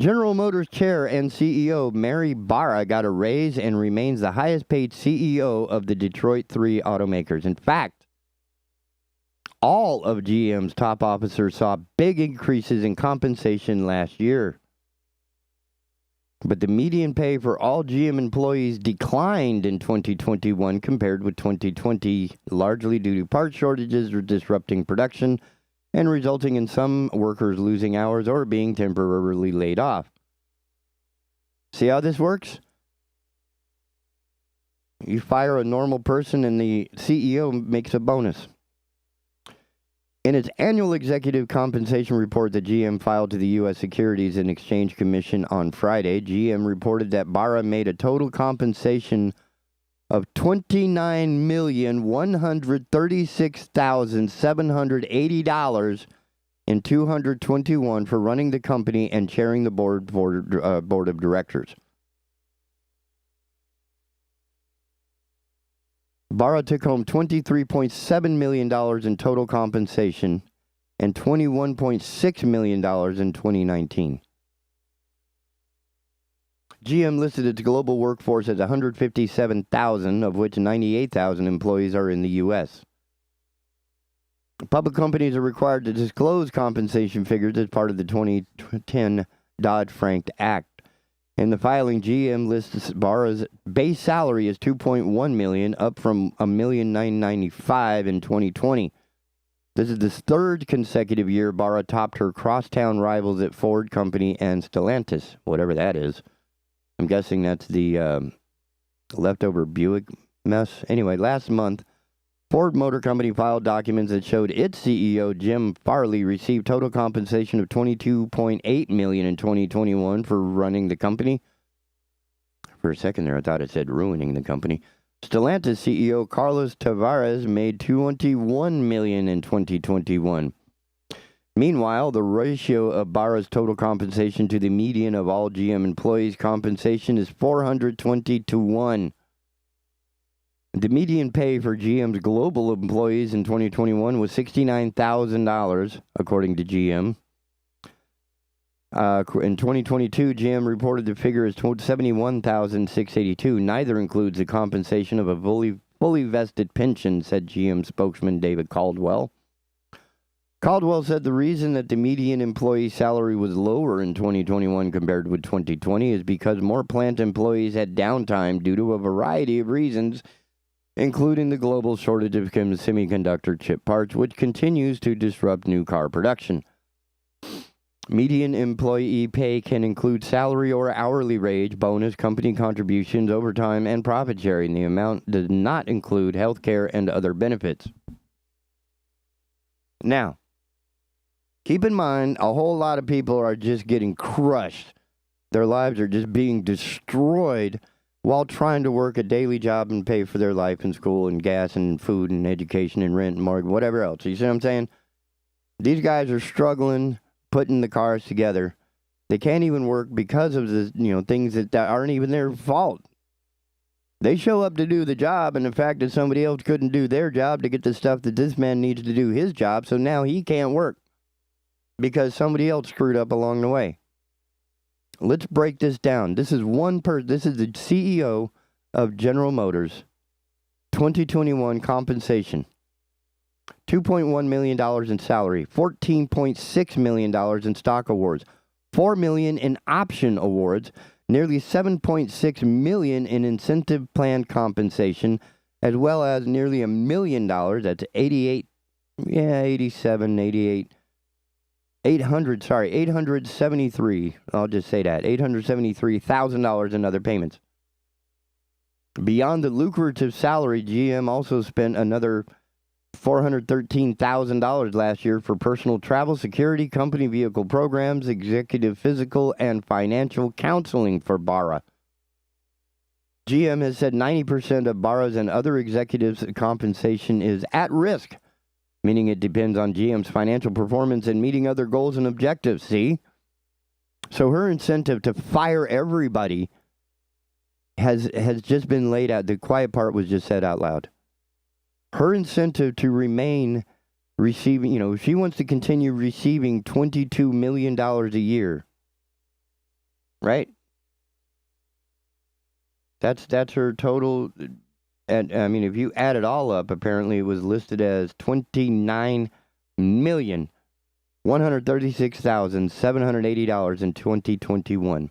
Speaker 5: General Motors Chair and CEO Mary Barra got a raise and remains the highest paid CEO of the Detroit 3 automakers. In fact, All of GM's top officers saw big increases in compensation last year. But the median pay for all GM employees declined in 2021 compared with 2020, largely due to part shortages or disrupting production and resulting in some workers losing hours or being temporarily laid off. See how this works? You fire a normal person and the CEO makes a bonus. In its annual executive compensation report that GM filed to the U.S. Securities and Exchange Commission on Friday, GM reported that Barra made a total compensation of $29,136,780 in 2021 for running the company and chairing the board of directors. Barra took home $23.7 million in total compensation and $21.6 million in 2019. GM listed its global workforce as 157,000, of which 98,000 employees are in the U.S. Public companies are required to disclose compensation figures as part of the 2010 Dodd-Frank Act. In the filing, GM lists Barra's base salary as $2.1 million, up from $1,995,000 in 2020. This is the third consecutive year Barra topped her crosstown rivals at Ford Company and Stellantis, whatever that is. I'm guessing that's the leftover Buick mess. Anyway, last month, Ford Motor Company filed documents that showed its CEO, Jim Farley, received total compensation of $22.8 million in 2021 for running the company. For a second there, I thought it said ruining the company. Stellantis CEO Carlos Tavares made $21 million in 2021. Meanwhile, the ratio of Barra's total compensation to the median of all GM employees' compensation is 420-1. The median pay for GM's global employees in 2021 was $69,000, according to GM. In 2022, GM reported the figure as $71,682. Neither includes the compensation of a fully vested pension, said GM spokesman David Caldwell. Caldwell said the reason that the median employee salary was lower in 2021 compared with 2020 is because more plant employees had downtime due to a variety of reasons, including the global shortage of semiconductor chip parts, which continues to disrupt new car production. Median employee pay can include salary or hourly wage, bonus, company contributions, overtime, and profit sharing. The amount does not include health care and other benefits. Now, keep in mind, a whole lot of people are just getting crushed. Their lives are just being destroyed while trying to work a daily job and pay for their life and school and gas and food and education and rent and mortgage, whatever else. You see what I'm saying? These guys are struggling putting the cars together. They can't even work because of the things that aren't even their fault. They show up to do the job, and the fact that somebody else couldn't do their job to get the stuff that this man needs to do his job, so now he can't work because somebody else screwed up along the way. Let's break this down. This is one person. This is the CEO of General Motors. 2021 compensation. $2.1 million in salary. $14.6 million in stock awards. $4 million in option awards. Nearly $7.6 million in incentive plan compensation, as well as nearly $1 million. That's 873, I'll just say that, $873,000 in other payments. Beyond the lucrative salary, GM also spent another $413,000 last year for personal travel, security, company vehicle programs, executive physical, and financial counseling for Barra. GM has said 90% of Barra's and other executives' compensation is at risk, meaning it depends on GM's financial performance and meeting other goals and objectives, see? So her incentive to fire everybody has just been laid out. The quiet part was just said out loud. Her incentive to remain receiving, she wants to continue receiving $22 million a year. Right? That's her total if you add it all up, apparently it was listed as $29,136,780 in 2021.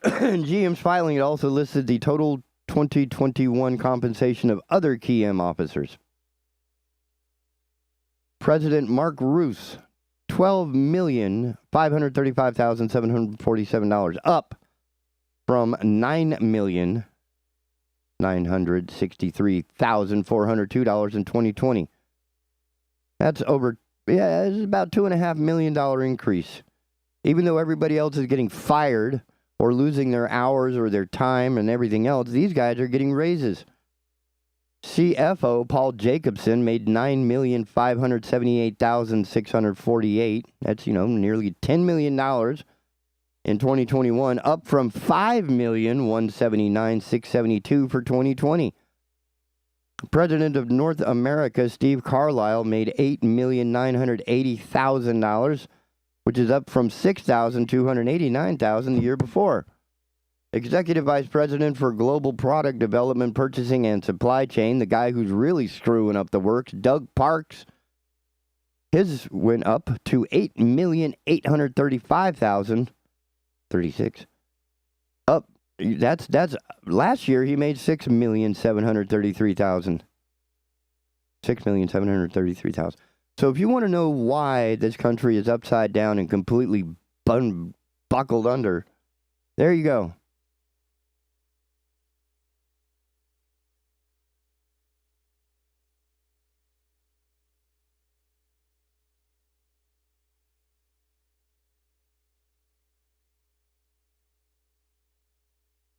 Speaker 5: GM's filing it also listed the total 2021 compensation of other key M officers. President Mark Roos, $12,535,747, up from $9,963,402 in 2020. That's it's about $2.5 million increase. Even though everybody else is getting fired or losing their hours or their time and everything else, these guys are getting raises. CFO Paul Jacobson made $9,578,648. That's, nearly $10 million in 2021, up from $5,179,672 for 2020. President of North America, Steve Carlisle, made $8,980,000, which is up from $6,289,000 the year before. Executive Vice President for Global Product Development, Purchasing, and Supply Chain, the guy who's really screwing up the works, Doug Parks, his went up to $8,835,036. Up. That's last year he made $6,733,000. $6,733,000. So if you want to know why this country is upside down and completely buckled under, there you go.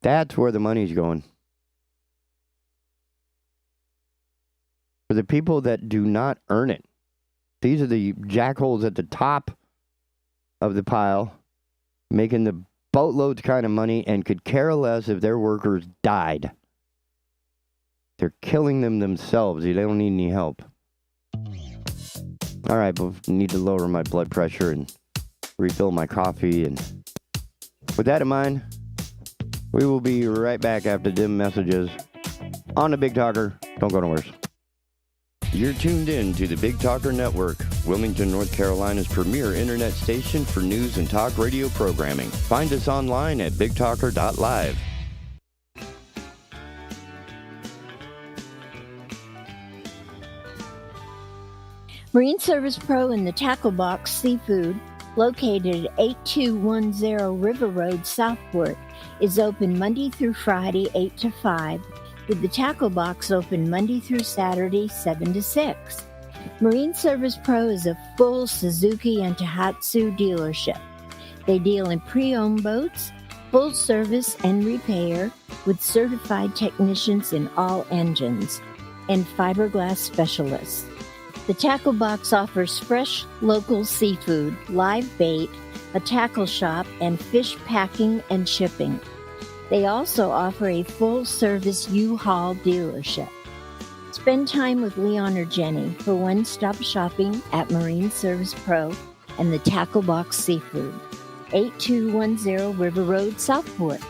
Speaker 5: That's where the money's going. For the people that do not earn it. These are the jackholes at the top of the pile, making the boatloads kind of money and could care less if their workers died. They're killing them themselves. They don't need any help. All right, but I need to lower my blood pressure and refill my coffee. And with that in mind, we will be right back after dim messages on the Big Talker. Don't go nowhere. You're tuned in to the Big Talker Network, Wilmington, North Carolina's premier internet station for news and talk radio programming. Find us online at bigtalker.live.
Speaker 10: Marine Service Pro and the Tackle Box Seafood, located at 8210 River Road, Southport, is open Monday through Friday, 8 to 5, with the Tackle Box open Monday through Saturday, 7 to 6. Marine Service Pro is a full Suzuki and Tohatsu dealership. They deal in pre-owned boats, full service and repair, with certified technicians in all engines, and fiberglass specialists. The Tackle Box offers fresh, local seafood, live bait, a tackle shop, and fish packing and shipping. They also offer a full-service U-Haul dealership. Spend time with Leon or Jenny for one-stop shopping at Marine Service Pro and the Tackle Box Seafood, 8210 River Road, Southport.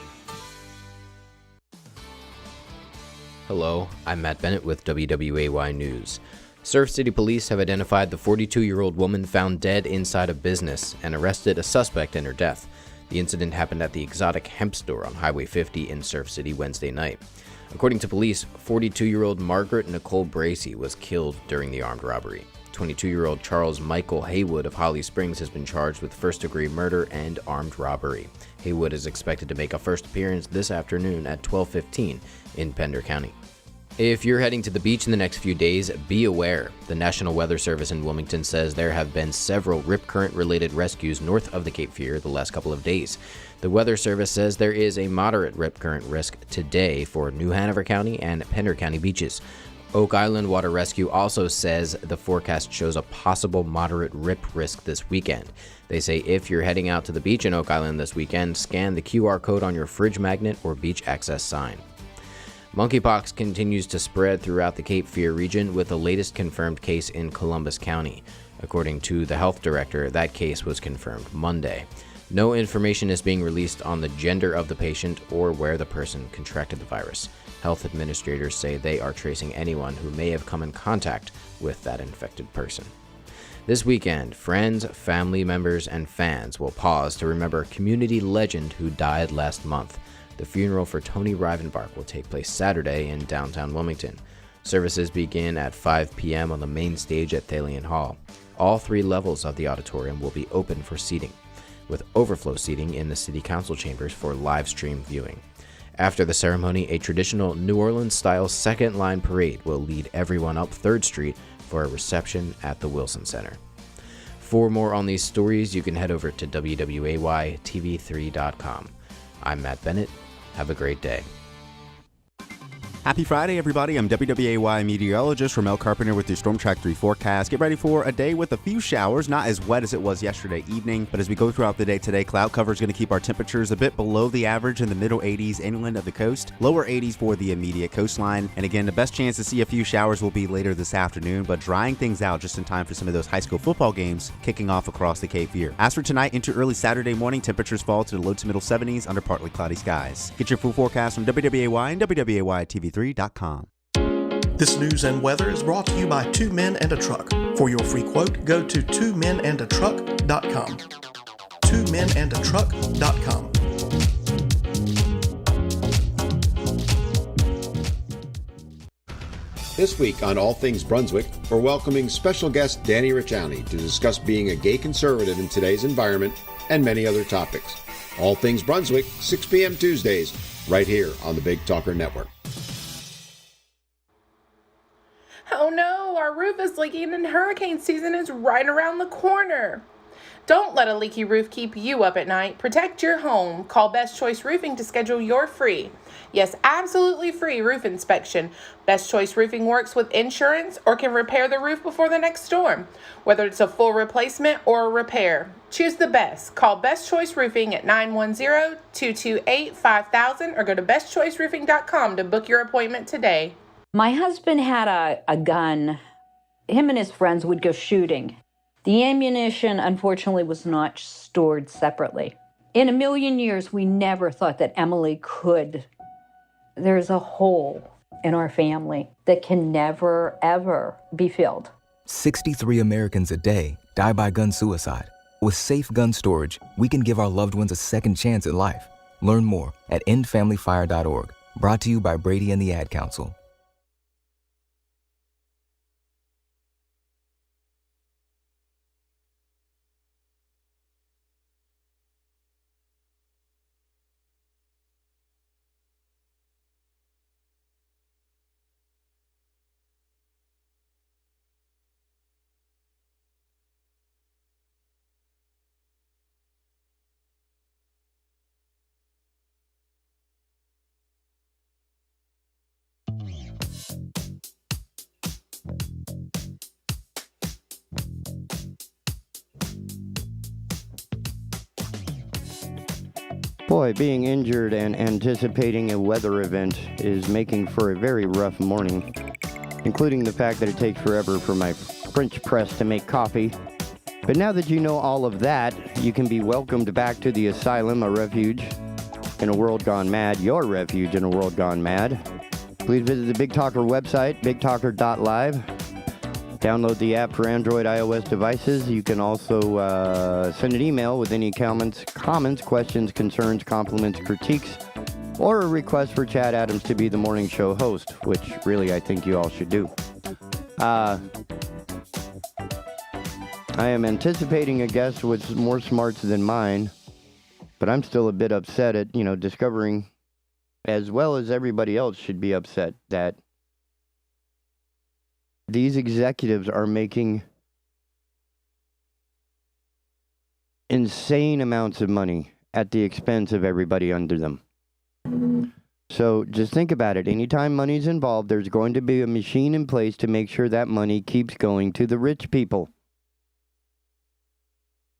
Speaker 6: Hello, I'm Matt Bennett with WWAY News. Surf City Police have identified the 42-year-old woman found dead inside a business and arrested a suspect in her death. The incident happened at the Exotic Hemp Store on Highway 50 in Surf City Wednesday night. According to police, 42-year-old Margaret Nicole Bracey was killed during the armed robbery. 22-year-old Charles Michael Haywood of Holly Springs has been charged with first-degree murder and armed robbery. Haywood is expected to make a first appearance this afternoon at 12:15 in Pender County. If you're heading to the beach in the next few days, be aware. The National Weather Service in Wilmington says there have been several rip current-related rescues north of the Cape Fear the last couple of days. The Weather Service says there is a moderate rip current risk today for New Hanover County and Pender County beaches. Oak Island Water Rescue also says the forecast shows a possible moderate rip risk this weekend. They say if you're heading out to the beach in Oak Island this weekend, scan the QR code on your fridge magnet or beach access sign. Monkeypox continues to spread throughout the Cape Fear region with the latest confirmed case in Columbus County. According to the health director, that case was confirmed Monday. No information is being released on the gender of the patient or where the person contracted the virus. Health administrators say they are tracing anyone who may have come in contact with that infected person. This weekend, friends, family members, and fans will pause to remember a community legend who died last month. The funeral for Tony Rivenbark will take place Saturday in downtown Wilmington. Services begin at 5 p.m. on the main stage at Thalian Hall. All 3 levels of the auditorium will be open for seating, with overflow seating in the City Council chambers for live stream viewing. After the ceremony, a traditional New Orleans-style second-line parade will lead everyone up 3rd Street for a reception at the Wilson Center. For more on these stories, you can head over to WWAYTV3.com. I'm Matt Bennett. Have a great day.
Speaker 7: Happy Friday, everybody. I'm WWAY meteorologist Ramel Carpenter with your Storm Track 3 forecast. Get ready for a day with a few showers, not as wet as it was yesterday evening, but as we go throughout the day today, cloud cover is going to keep our temperatures a bit below the average in the middle 80s inland of the coast, lower 80s for the immediate coastline. And again, the best chance to see a few showers will be later this afternoon, but drying things out just in time for some of those high school football games kicking off across the Cape here. As for tonight into early Saturday morning, temperatures fall to the low to middle 70s under partly cloudy skies. Get your full forecast from WWAY and WWAYTV3.com.
Speaker 8: This news and weather is brought to you by Two Men and a Truck. For your free quote, go to twomenandatruck.com. twomenandatruck.com.
Speaker 1: This week on All Things Brunswick, we're welcoming special guest Danny Ricciani to discuss being a gay conservative in today's environment and many other topics. All Things Brunswick, 6 p.m. Tuesdays, right here on the Big Talker Network.
Speaker 11: Oh no, our roof is leaking and hurricane season is right around the corner. Don't let a leaky roof keep you up at night. Protect your home. Call Best Choice Roofing to schedule your free, yes, absolutely free roof inspection. Best Choice Roofing works with insurance or can repair the roof before the next storm, whether it's a full replacement or a repair. Choose the best. Call Best Choice Roofing at 910-228-5000 or go to bestchoiceroofing.com to book your appointment today.
Speaker 12: My husband had a gun. Him and his friends would go shooting. The ammunition, unfortunately, was not stored separately. In a million years, we never thought that Emily could. There's a hole in our family that can never, ever be filled.
Speaker 13: 63 Americans a day die by gun suicide. With safe gun storage, we can give our loved ones a second chance at life. Learn more at endfamilyfire.org. Brought to you by Brady and the Ad Council.
Speaker 5: Boy, being injured and anticipating a weather event is making for a very rough morning, including the fact that it takes forever for my French press to make coffee. But now that you know all of that, you can be welcomed back to the Asylum, a refuge in a world gone mad, your refuge in a world gone mad. Please visit the Big Talker website, bigtalker.live. Download the app for Android, iOS devices. You can also send an email with any comments, questions, concerns, compliments, critiques, or a request for Chad Adams to be the morning show host, which really I think you all should do. I am anticipating a guest with more smarts than mine, but I'm still a bit upset at, discovering, as well as everybody else should be upset, that these executives are making insane amounts of money at the expense of everybody under them. So just think about it. Anytime money's involved, there's going to be a machine in place to make sure that money keeps going to the rich people.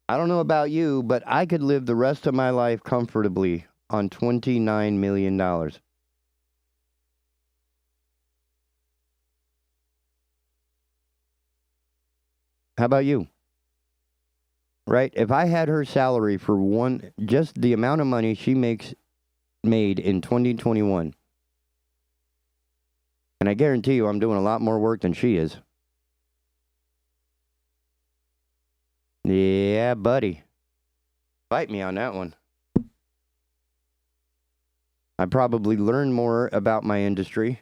Speaker 5: I don't know about you, but I could live the rest of my life comfortably on $29 million. How about you? right? If I had her salary for just the amount of money she made in 2021, and I guarantee you I'm doing a lot more work than she is. Yeah, buddy. Fight me on that one. I probably learned more about my industry,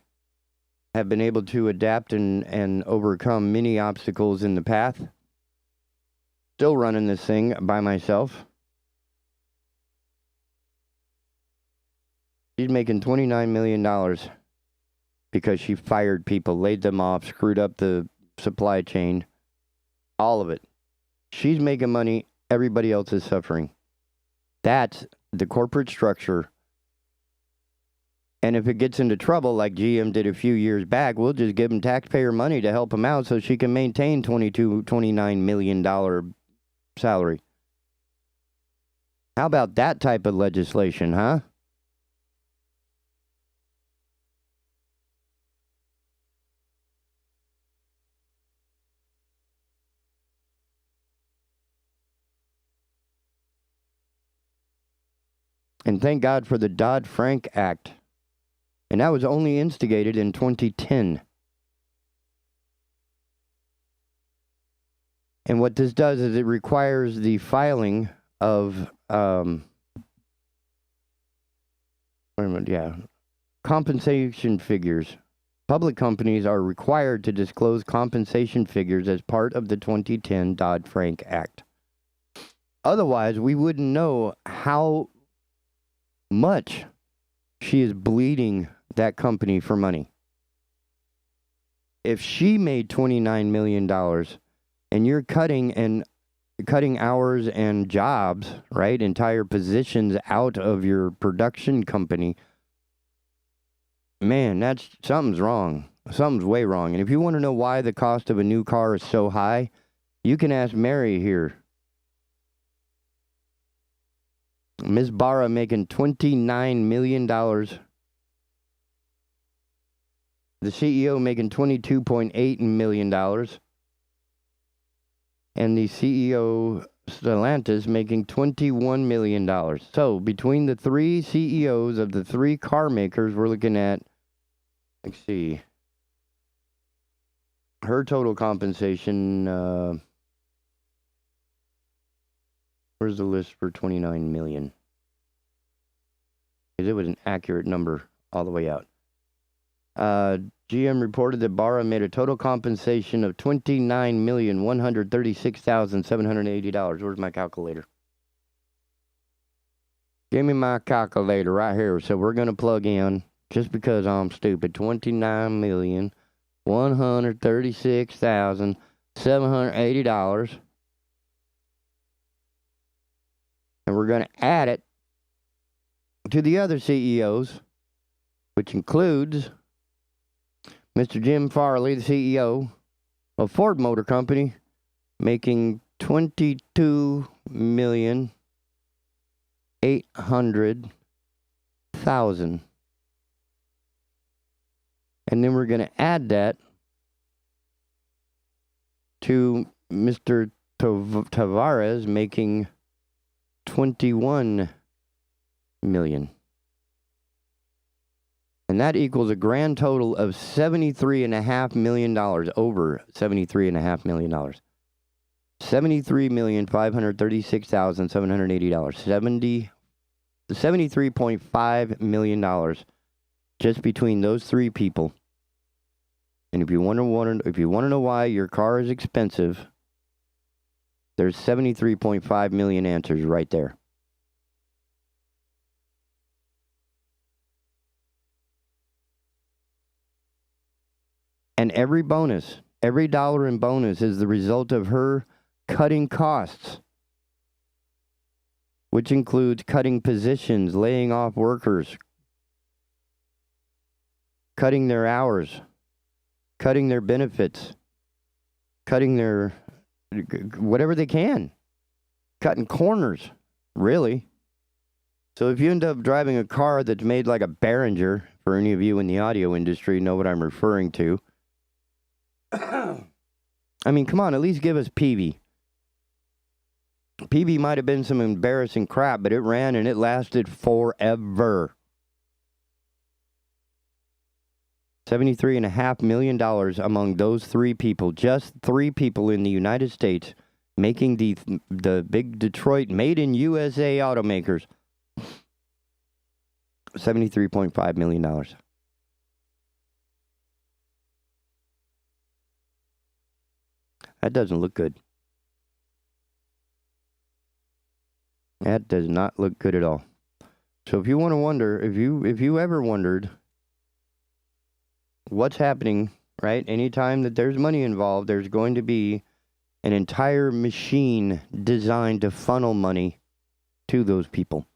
Speaker 5: have been able to adapt and overcome many obstacles in the path. Still running this thing by myself. She's making $29 million because she fired people, laid them off, screwed up the supply chain, all of it. She's making money, everybody else is suffering. That's the corporate structure. And if it gets into trouble like GM did a few years back, we'll just give them taxpayer money to help them out so she can maintain $29 million salary. How about that type of legislation, huh? And thank God for the Dodd-Frank Act. And that was only instigated in 2010. And what this does is it requires the filing of compensation figures. Public companies are required to disclose compensation figures as part of the 2010 Dodd-Frank Act. Otherwise, we wouldn't know how much she is bleeding that company for money. If she made $29 million and you're cutting hours and jobs, right, entire positions out of your production company, man, something's wrong. Something's way wrong. And if you want to know why the cost of a new car is so high, you can ask Mary here. Ms. Barra making $29 million. The CEO making $22.8 million. And the CEO, Stellantis, making $21 million. So, between the three CEOs of the three car makers, we're looking at, let's see, her total compensation, where's the list for $29 million? Because it was an accurate number all the way out. GM reported that Barra made a total compensation of $29,136,780. Where's my calculator? Give me my calculator right here. So we're going to plug in, just because I'm stupid, $29,136,780. And we're going to add it to the other CEOs, which includes Mr. Jim Farley, the CEO of Ford Motor Company, making $22,800,000. And then we're going to add that to Mr. Tavares making $21 million. And that equals a grand total of $73.5 million, over $73.5 million. $73,536,780. $73.5 million just between those three people. And if you want to know why your car is expensive, there's 73.5 million answers right there. And every bonus, every dollar in bonus is the result of her cutting costs, which includes cutting positions, laying off workers, cutting their hours, cutting their benefits, cutting their whatever they can, cutting corners, really. So if you end up driving a car that's made like a Behringer, for any of you in the audio industry know what I'm referring to. I mean, come on, at least give us PV. PB might have been some embarrassing crap, but it ran and it lasted forever. $73.5 million among those three people, just three people in the United States, making the big Detroit made in USA automakers. $73.5 million. That doesn't look good. That does not look good at all. So if you want to wonder, if you ever wondered what's happening, right? Anytime that there's money involved, there's going to be an entire machine designed to funnel money to those people.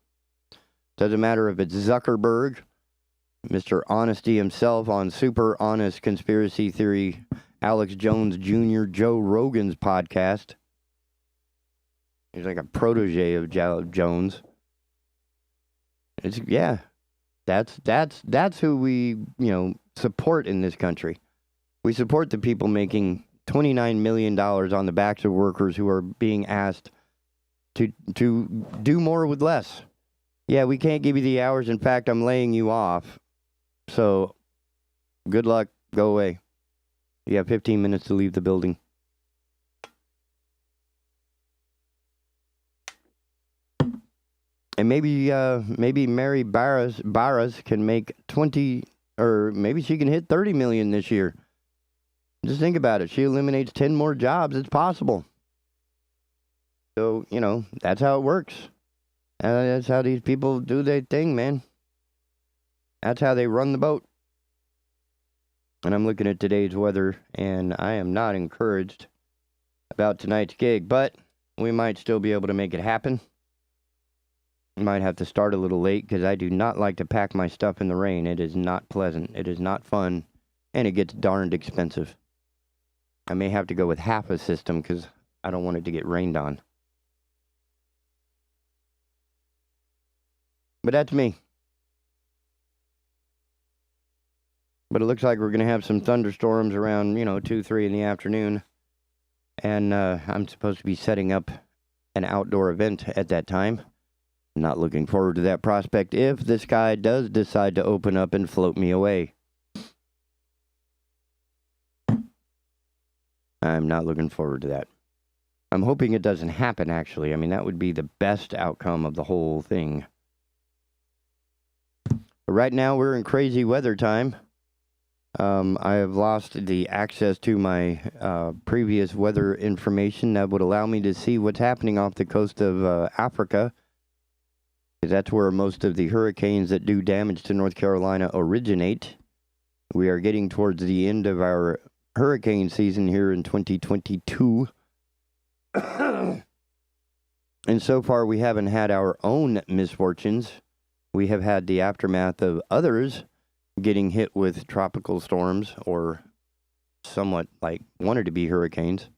Speaker 5: Doesn't matter if it's Zuckerberg, Mr. Honesty himself on Super Honest Conspiracy Theory, Alex Jones Jr., Joe Rogan's podcast. He's like a protege of Jones. It's that's who we, support in this country. We support the people making $29 million on the backs of workers who are being asked to do more with less. Yeah, we can't give you the hours. In fact, I'm laying you off. So, good luck. Go away. You have 15 minutes to leave the building. And maybe Mary Barras can make 20, or maybe she can hit 30 million this year. Just think about it. She eliminates 10 more jobs. It's possible. So, that's how it works. That's how these people do their thing, man. That's how they run the boat. And I'm looking at today's weather, and I am not encouraged about tonight's gig, but we might still be able to make it happen. Might have to start a little late because I do not like to pack my stuff in the rain. It is not pleasant. It is not fun. And it gets darned expensive. I may have to go with half a system because I don't want it to get rained on. But that's me. But it looks like we're going to have some thunderstorms around, 2, 3 in the afternoon. And I'm supposed to be setting up an outdoor event at that time. Not looking forward to that prospect if the sky does decide to open up and float me away. I'm not looking forward to that. I'm hoping it doesn't happen, actually. I mean, that would be the best outcome of the whole thing. But right now, we're in crazy weather time. I have lost the access to my previous weather information that would allow me to see what's happening off the coast of Africa. That's where most of the hurricanes that do damage to North Carolina originate. We are getting towards the end of our hurricane season here in 2022. And so far, we haven't had our own misfortunes. We have had the aftermath of others getting hit with tropical storms or somewhat like wanted to be hurricanes.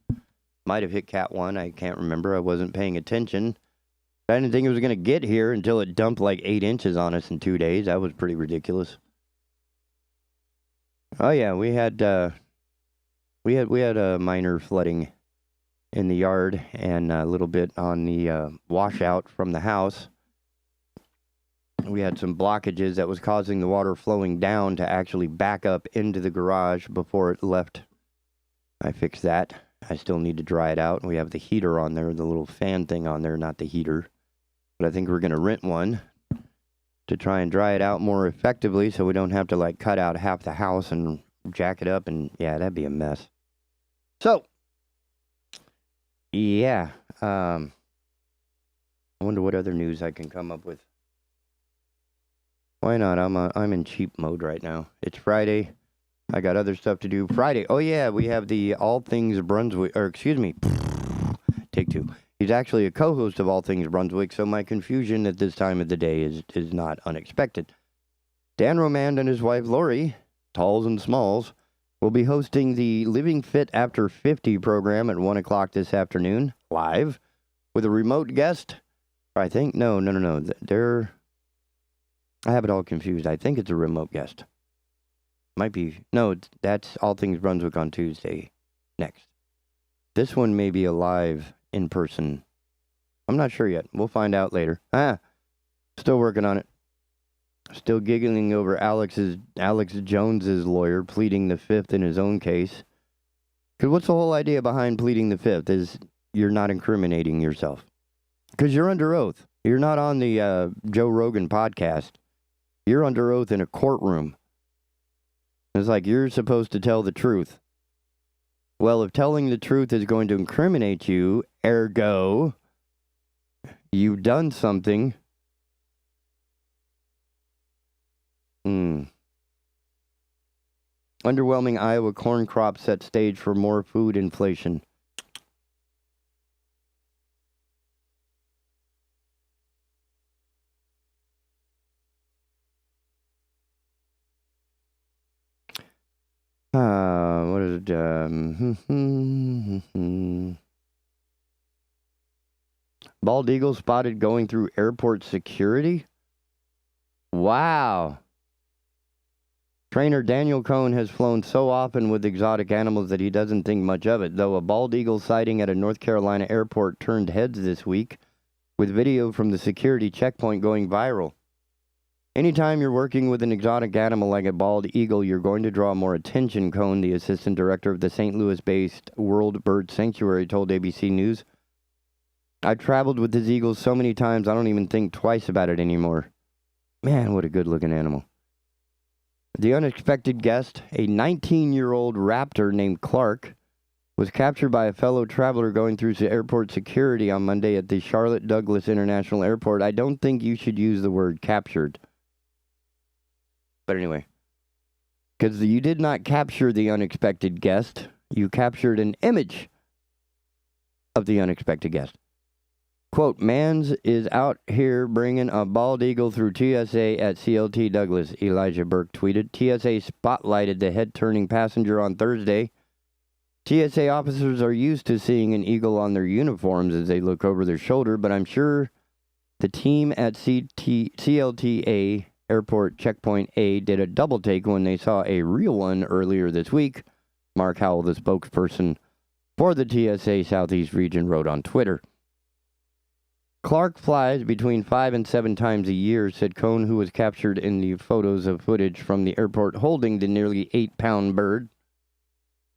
Speaker 5: Might have hit Cat 1. I can't remember. I wasn't paying attention. I didn't think it was going to get here until it dumped like 8 inches on us in 2 days. That was pretty ridiculous. Oh yeah, we had a minor flooding in the yard and a little bit on the washout from the house. We had some blockages that was causing the water flowing down to actually back up into the garage before it left. I fixed that. I still need to dry it out. We have the heater on there, the little fan thing on there, not the heater. But I think we're going to rent one to try and dry it out more effectively so we don't have to cut out half the house and jack it up. And yeah, that'd be a mess. So, yeah. I wonder what other news I can come up with. Why not? I'm in cheap mode right now. It's Friday. I got other stuff to do. Friday. Oh yeah, we have the All Things Brunswick, or excuse me, take two. He's actually a co-host of All Things Brunswick, so my confusion at this time of the day is not unexpected. Dan Romand and his wife Lori, Talls and Smalls, will be hosting the Living Fit After 50 program at 1 o'clock this afternoon, live, with a remote guest. I think, no. I have it all confused. I think it's a remote guest. Might be. No, that's All Things Brunswick on Tuesday next. This one may be a live in-person I'm not sure yet. We'll find out later. Still working on it. Still giggling over Alex Jones's lawyer pleading the fifth in his own case. Because what's the whole idea behind pleading the fifth is you're not incriminating yourself. Because you're under oath. You're not on the Joe Rogan podcast. You're under oath in a courtroom. It's like you're supposed to tell the truth. Well, if telling the truth is going to incriminate you, ergo, you've done something. Underwhelming Iowa corn crop set stage for more food inflation. What is it? Bald eagle spotted going through airport security? Wow. Trainer Daniel Cohn has flown so often with exotic animals that he doesn't think much of it, though a bald eagle sighting at a North Carolina airport turned heads this week, with video from the security checkpoint going viral. Anytime you're working with an exotic animal like a bald eagle, you're going to draw more attention, Cohn, the assistant director of the St. Louis-based World Bird Sanctuary, told ABC News. I've traveled with this eagle so many times I don't even think twice about it anymore. Man, what a good-looking animal. The unexpected guest, a 19-year-old raptor named Clark, was captured by a fellow traveler going through airport security on Monday at the Charlotte Douglas International Airport. I don't think you should use the word captured. But anyway, because you did not capture the unexpected guest, you captured an image of the unexpected guest. Quote, Mans is out here bringing a bald eagle through TSA at CLT Douglas, Elijah Burke tweeted. TSA spotlighted the head-turning passenger on Thursday. TSA officers are used to seeing an eagle on their uniforms as they look over their shoulder, but I'm sure the team at CLTA Airport Checkpoint A did a double take when they saw a real one earlier this week, Mark Howell, the spokesperson for the TSA Southeast region, wrote on Twitter. Clark flies between 5 and 7 times a year, said Cohn, who was captured in the photos of footage from the airport holding the nearly 8-pound bird.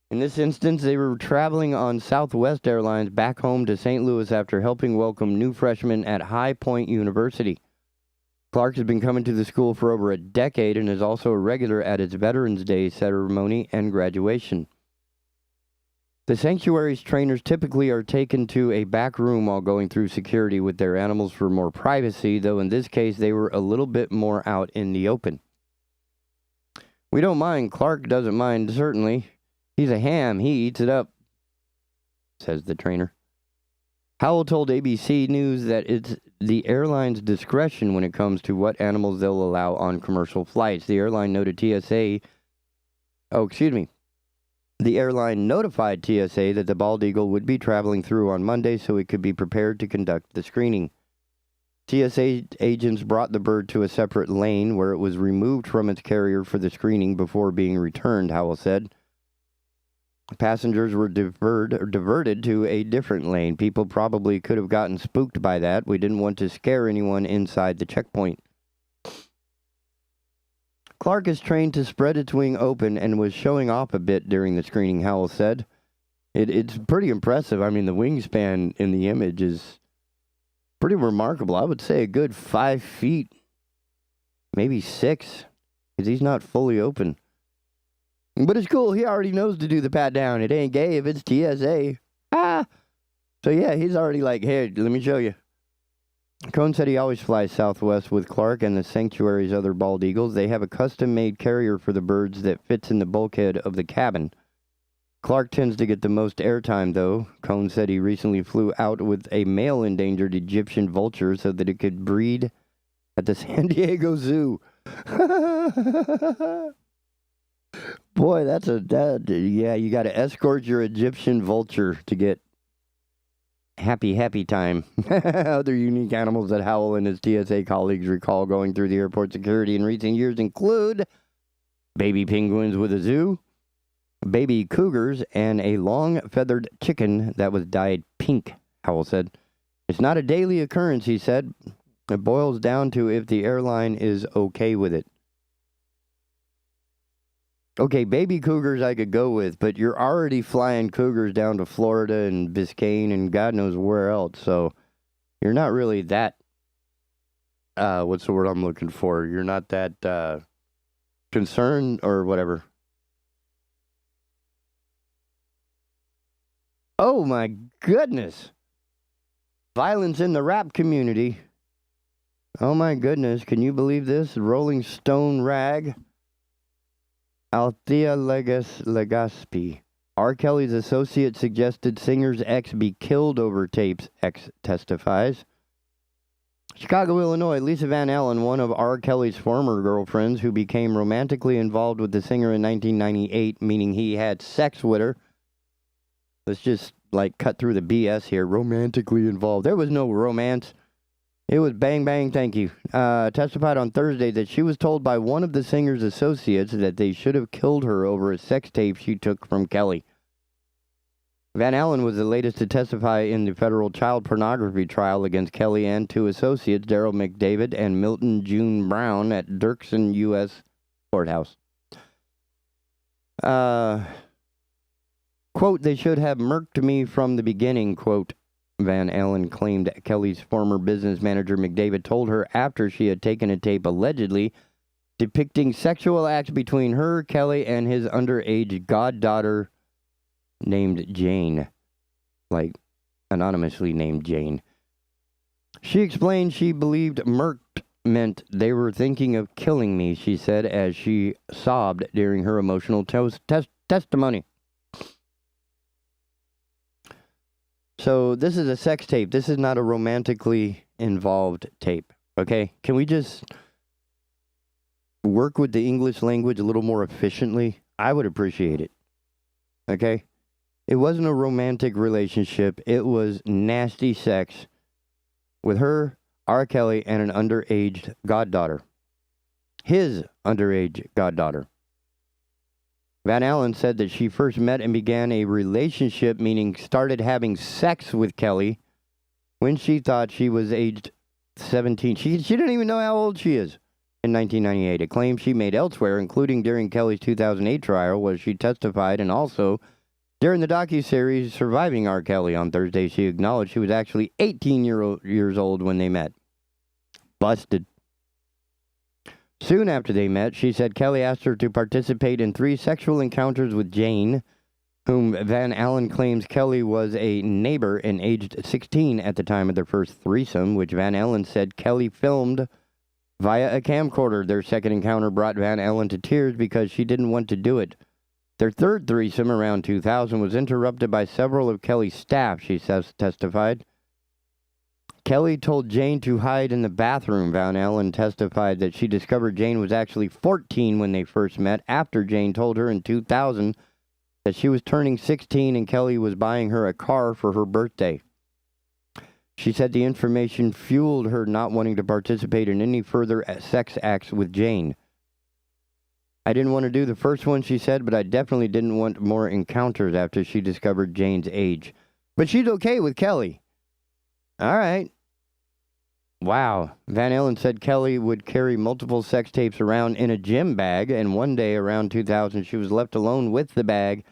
Speaker 5: In this instance, they were traveling on Southwest Airlines back home to St. Louis after helping welcome new freshmen at High Point University. Clark has been coming to the school for over a decade and is also a regular at its Veterans Day ceremony and graduation. The sanctuary's trainers typically are taken to a back room while going through security with their animals for more privacy, though in this case they were a little bit more out in the open. We don't mind. Clark doesn't mind, certainly. He's a ham. He eats it up, says the trainer. Howell told ABC News that it's the airline's discretion when it comes to what animals they'll allow on commercial flights. The airline notified TSA that the bald eagle would be traveling through on Monday so it could be prepared to conduct the screening. TSA agents brought the bird to a separate lane where it was removed from its carrier for the screening before being returned, Howell said. Passengers were diverted to a different lane. People probably could have gotten spooked by that. We didn't want to scare anyone inside the checkpoint. Clark is trained to spread its wing open and was showing off a bit during the screening, Howell said. It's pretty impressive. I mean, the wingspan in the image is pretty remarkable. I would say a good 5 feet, maybe 6, because he's not fully open. But it's cool. He already knows to do the pat down. It ain't gay if it's TSA. So yeah, he's already like, hey, let me show you. Cohn said he always flies Southwest with Clark and the sanctuary's other bald eagles. They have a custom-made carrier for the birds that fits in the bulkhead of the cabin. Clark tends to get the most airtime, though. Cohn said he recently flew out with a male endangered Egyptian vulture so that it could breed at the San Diego Zoo. Boy, yeah, you got to escort your Egyptian vulture to get happy time. Other unique animals that Howell and his TSA colleagues recall going through the airport security in recent years include baby penguins with a zoo, baby cougars, and a long feathered chicken that was dyed pink, Howell said. It's not a daily occurrence, he said. It boils down to if the airline is okay with it. Okay, baby cougars I could go with, but you're already flying cougars down to Florida and Biscayne and God knows where else, so you're not really that, what's the word I'm looking for? You're not that concerned or whatever. Oh my goodness. Violence in the rap community. Oh my goodness, can you believe this? Rolling Stone rag. Althea Legaspi. R. Kelly's associate suggested singer's ex be killed over tapes, ex testifies. Chicago, Illinois, Lisa Van Allen, one of R. Kelly's former girlfriends who became romantically involved with the singer in 1998, meaning he had sex with her. Let's just, cut through the BS here. Romantically involved. There was no romance. It was bang, bang, thank you. Testified on Thursday that she was told by one of the singer's associates that they should have killed her over a sex tape she took from Kelly. Van Allen was the latest to testify in the federal child pornography trial against Kelly and two associates, Daryl McDavid and Milton June Brown, at Dirksen U.S. Courthouse. Quote, they should have murked me from the beginning, quote, Van Allen claimed Kelly's former business manager McDavid told her after she had taken a tape allegedly depicting sexual acts between her, Kelly, and his underage goddaughter named Jane. Anonymously named Jane. She explained she believed murked meant they were thinking of killing me, she said as she sobbed during her emotional testimony. So this is a sex tape. This is not a romantically involved tape, okay? Can we just work with the English language a little more efficiently? I would appreciate it, okay? It wasn't a romantic relationship. It was nasty sex with her, R. Kelly, and an underage goddaughter. His underage goddaughter. Van Allen said that she first met and began a relationship, meaning started having sex with Kelly, when she thought she was aged 17. She didn't even know how old she is in 1998. A claim she made elsewhere, including during Kelly's 2008 trial, where she testified, and also during the docuseries Surviving R. Kelly on Thursday, she acknowledged she was actually 18 years old when they met. Busted. Soon after they met, she said Kelly asked her to participate in 3 sexual encounters with Jane, whom Van Allen claims Kelly was a neighbor and aged 16 at the time of their first threesome, which Van Allen said Kelly filmed via a camcorder. Their second encounter brought Van Allen to tears because she didn't want to do it. Their third threesome, around 2000, was interrupted by several of Kelly's staff, she testified. Kelly told Jane to hide in the bathroom. Van Allen testified that she discovered Jane was actually 14 when they first met, after Jane told her in 2000 that she was turning 16 and Kelly was buying her a car for her birthday. She said the information fueled her not wanting to participate in any further sex acts with Jane. I didn't want to do the first one, she said, but I definitely didn't want more encounters after she discovered Jane's age. But she's okay with Kelly. All right. Wow. Van Allen said Kelly would carry multiple sex tapes around in a gym bag, and one day around 2000 she was left alone with the bag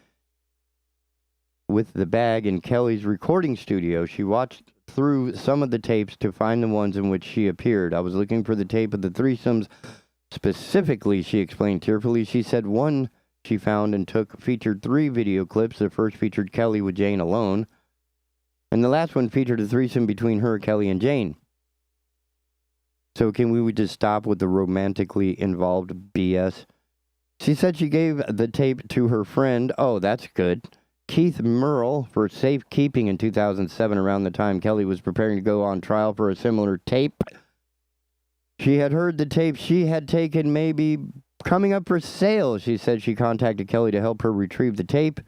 Speaker 5: in Kelly's recording studio. She watched through some of the tapes to find the ones in which she appeared. I was looking for the tape of the threesomes specifically, she explained tearfully. She said one she found and featured 3 video clips. The first featured Kelly with Jane alone, and the last one featured a threesome between her, Kelly, and Jane. So can we just stop with the romantically involved BS? She said she gave the tape to her friend, oh, that's good, Keith Merle, for safekeeping in 2007, around the time Kelly was preparing to go on trial for a similar tape. She had heard the tape she had taken may be coming up for sale. She said she contacted Kelly to help her retrieve the tape.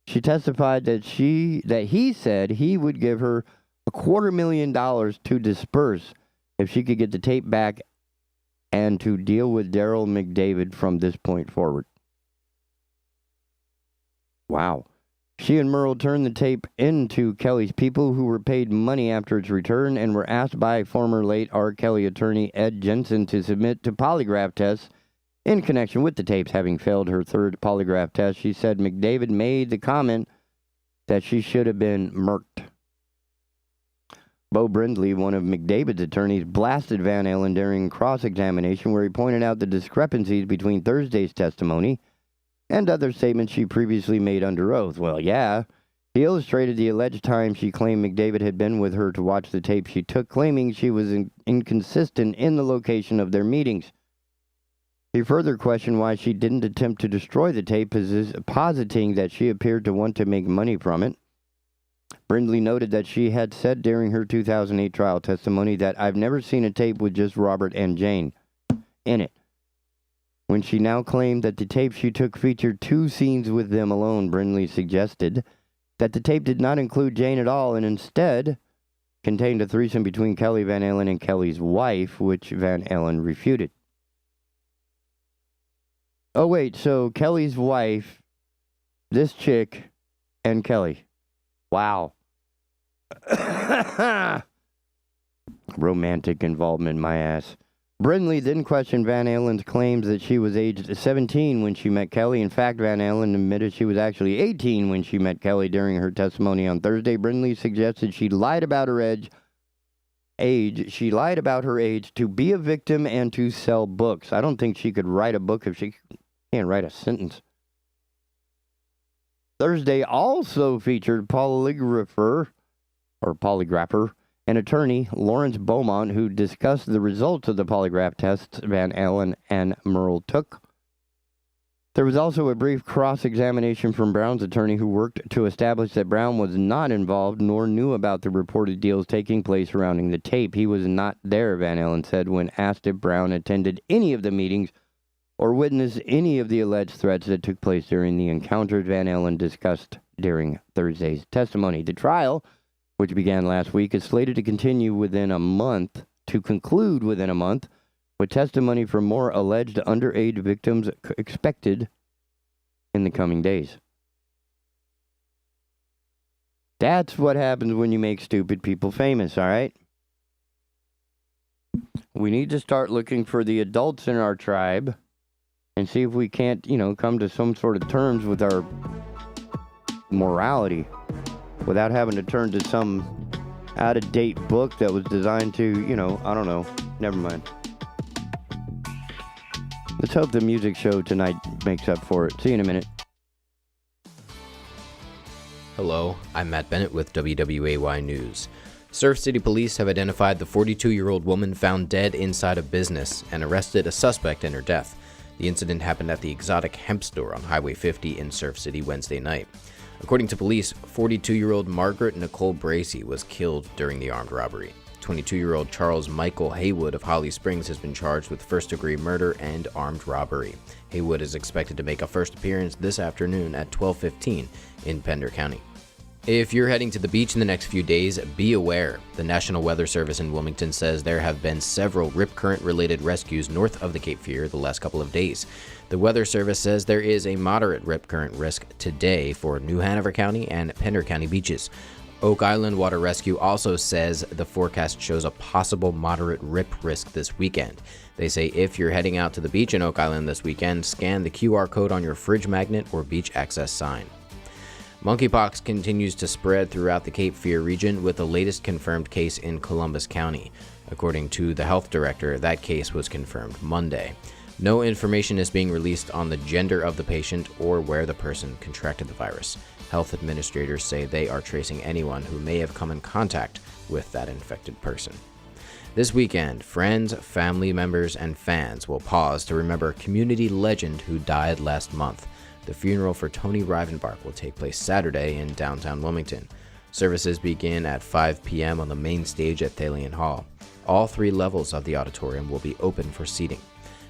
Speaker 5: She testified that he said he would give her $250,000 to disperse if she could get the tape back and to deal with Daryl McDavid from this point forward. Wow. She and Merle turned the tape into Kelly's people, who were paid money after its return and were asked by former late R. Kelly attorney Ed Jensen to submit to polygraph tests in connection with the tapes. Having failed her third polygraph test, she said McDavid made the comment that she should have been murked. Bo Brindley, one of McDavid's attorneys, blasted Van Allen during cross-examination, where he pointed out the discrepancies between Thursday's testimony and other statements she previously made under oath. Well, yeah. He illustrated the alleged time she claimed McDavid had been with her to watch the tape she took, claiming she was inconsistent in the location of their meetings. He further questioned why she didn't attempt to destroy the tape, positing that she appeared to want to make money from it. Brindley noted that she had said during her 2008 trial testimony that I've never seen a tape with just Robert and Jane in it. When she now claimed that the tape she took featured 2 scenes with them alone, Brindley suggested that the tape did not include Jane at all and instead contained a threesome between Kelly Van Allen and Kelly's wife, which Van Allen refuted. Oh, wait, so Kelly's wife, this chick, and Kelly. Wow. Romantic involvement, my ass. Brindley then questioned Van Allen's claims that she was aged 17 when she met Kelly. In fact, Van Allen admitted she was actually 18 when she met Kelly during her testimony on Thursday. Brindley suggested she lied about her age. She lied about her age to be a victim and to sell books. I don't think she could write a book if she can't write a sentence. Thursday also featured polygrapher and attorney Lawrence Beaumont, who discussed the results of the polygraph tests Van Allen and Merle took. There was also a brief cross-examination from Brown's attorney, who worked to establish that Brown was not involved nor knew about the reported deals taking place surrounding the tape. He was not there, Van Allen said, when asked if Brown attended any of the meetings or witnessed any of the alleged threats that took place during the encounters Van Allen discussed during Thursday's testimony. The trial, which began last week, is slated to conclude within a month, with testimony from more alleged underage victims expected in the coming days. That's what happens when you make stupid people famous, all right? We need to start looking for the adults in our tribe and see if we can't, come to some sort of terms with our morality without having to turn to some out-of-date book that was designed to, I don't know. Never mind. Let's hope the music show tonight makes up for it. See you in a minute.
Speaker 6: Hello, I'm Matt Bennett with WWAY News. Surf City Police have identified the 42-year-old woman found dead inside a business and arrested a suspect in her death. The incident happened at the Exotic Hemp Store on Highway 50 in Surf City Wednesday night. According to police, 42-year-old Margaret Nicole Bracey was killed during the armed robbery. 22-year-old Charles Michael Haywood of Holly Springs has been charged with first-degree murder and armed robbery. Haywood is expected to make a first appearance this afternoon at 12:15 in Pender County. If you're heading to the beach in the next few days, be aware. The National Weather Service in Wilmington says there have been several rip current-related rescues north of the Cape Fear the last couple of days. The Weather Service says there is a moderate rip current risk today for New Hanover County and Pender County beaches. Oak Island Water Rescue also says the forecast shows a possible moderate rip risk this weekend. They say if you're heading out to the beach in Oak Island this weekend, scan the QR code on your fridge magnet or beach access sign. Monkeypox continues to spread throughout the Cape Fear region, with the latest confirmed case in Columbus County. According to the health director, that case was confirmed Monday. No information is being released on the gender of the patient or where the person contracted the virus. Health administrators say they are tracing anyone who may have come in contact with that infected person. This weekend, friends, family members, and fans will pause to remember a community legend who died last month. The funeral for Tony Rivenbark will take place Saturday in downtown Wilmington. Services begin at 5 p.m. on the main stage at Thalian Hall. All 3 levels of the auditorium will be open for seating,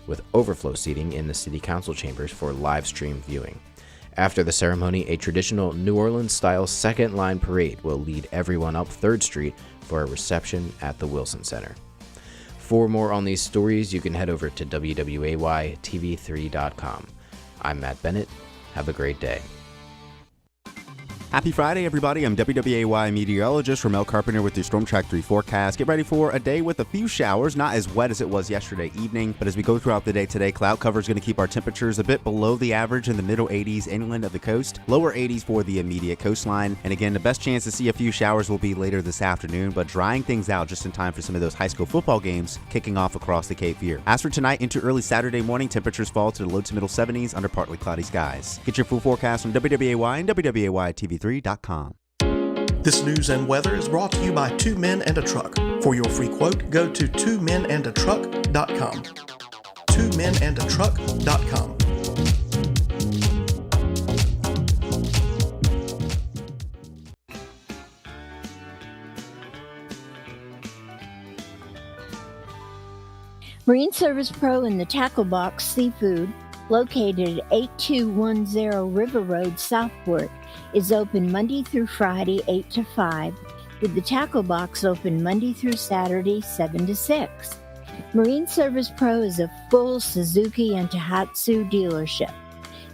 Speaker 6: with overflow seating in the City Council chambers for live stream viewing. After the ceremony, a traditional New Orleans-style second-line parade will lead everyone up 3rd Street for a reception at the Wilson Center. For more on these stories, you can head over to WWAYTV3.com. I'm Matt Bennett. Have a great day.
Speaker 7: Happy Friday, everybody. I'm WWAY meteorologist Ramel Carpenter with your Storm Track 3 forecast. Get ready for a day with a few showers, not as wet as it was yesterday evening, but as we go throughout the day today, cloud cover is going to keep our temperatures a bit below the average in the middle 80s inland of the coast, lower 80s for the immediate coastline. And again, the best chance to see a few showers will be later this afternoon, but drying things out just in time for some of those high school football games kicking off across the Cape Fear. As for tonight into early Saturday morning, temperatures fall to the low to middle 70s under partly cloudy skies. Get your full forecast from WWAY and WWAYTV3.com.
Speaker 8: This news and weather is brought to you by Two Men and a Truck. For your free quote, go to twomenandatruck.com. twomenandatruck.com.
Speaker 10: Marine Service Pro and the Tackle Box Seafood, located at 8210 River Road, Southport, is open Monday through Friday, 8 to 5, with the Tackle Box open Monday through Saturday, 7 to 6. Marine Service Pro is a full Suzuki and Tohatsu dealership.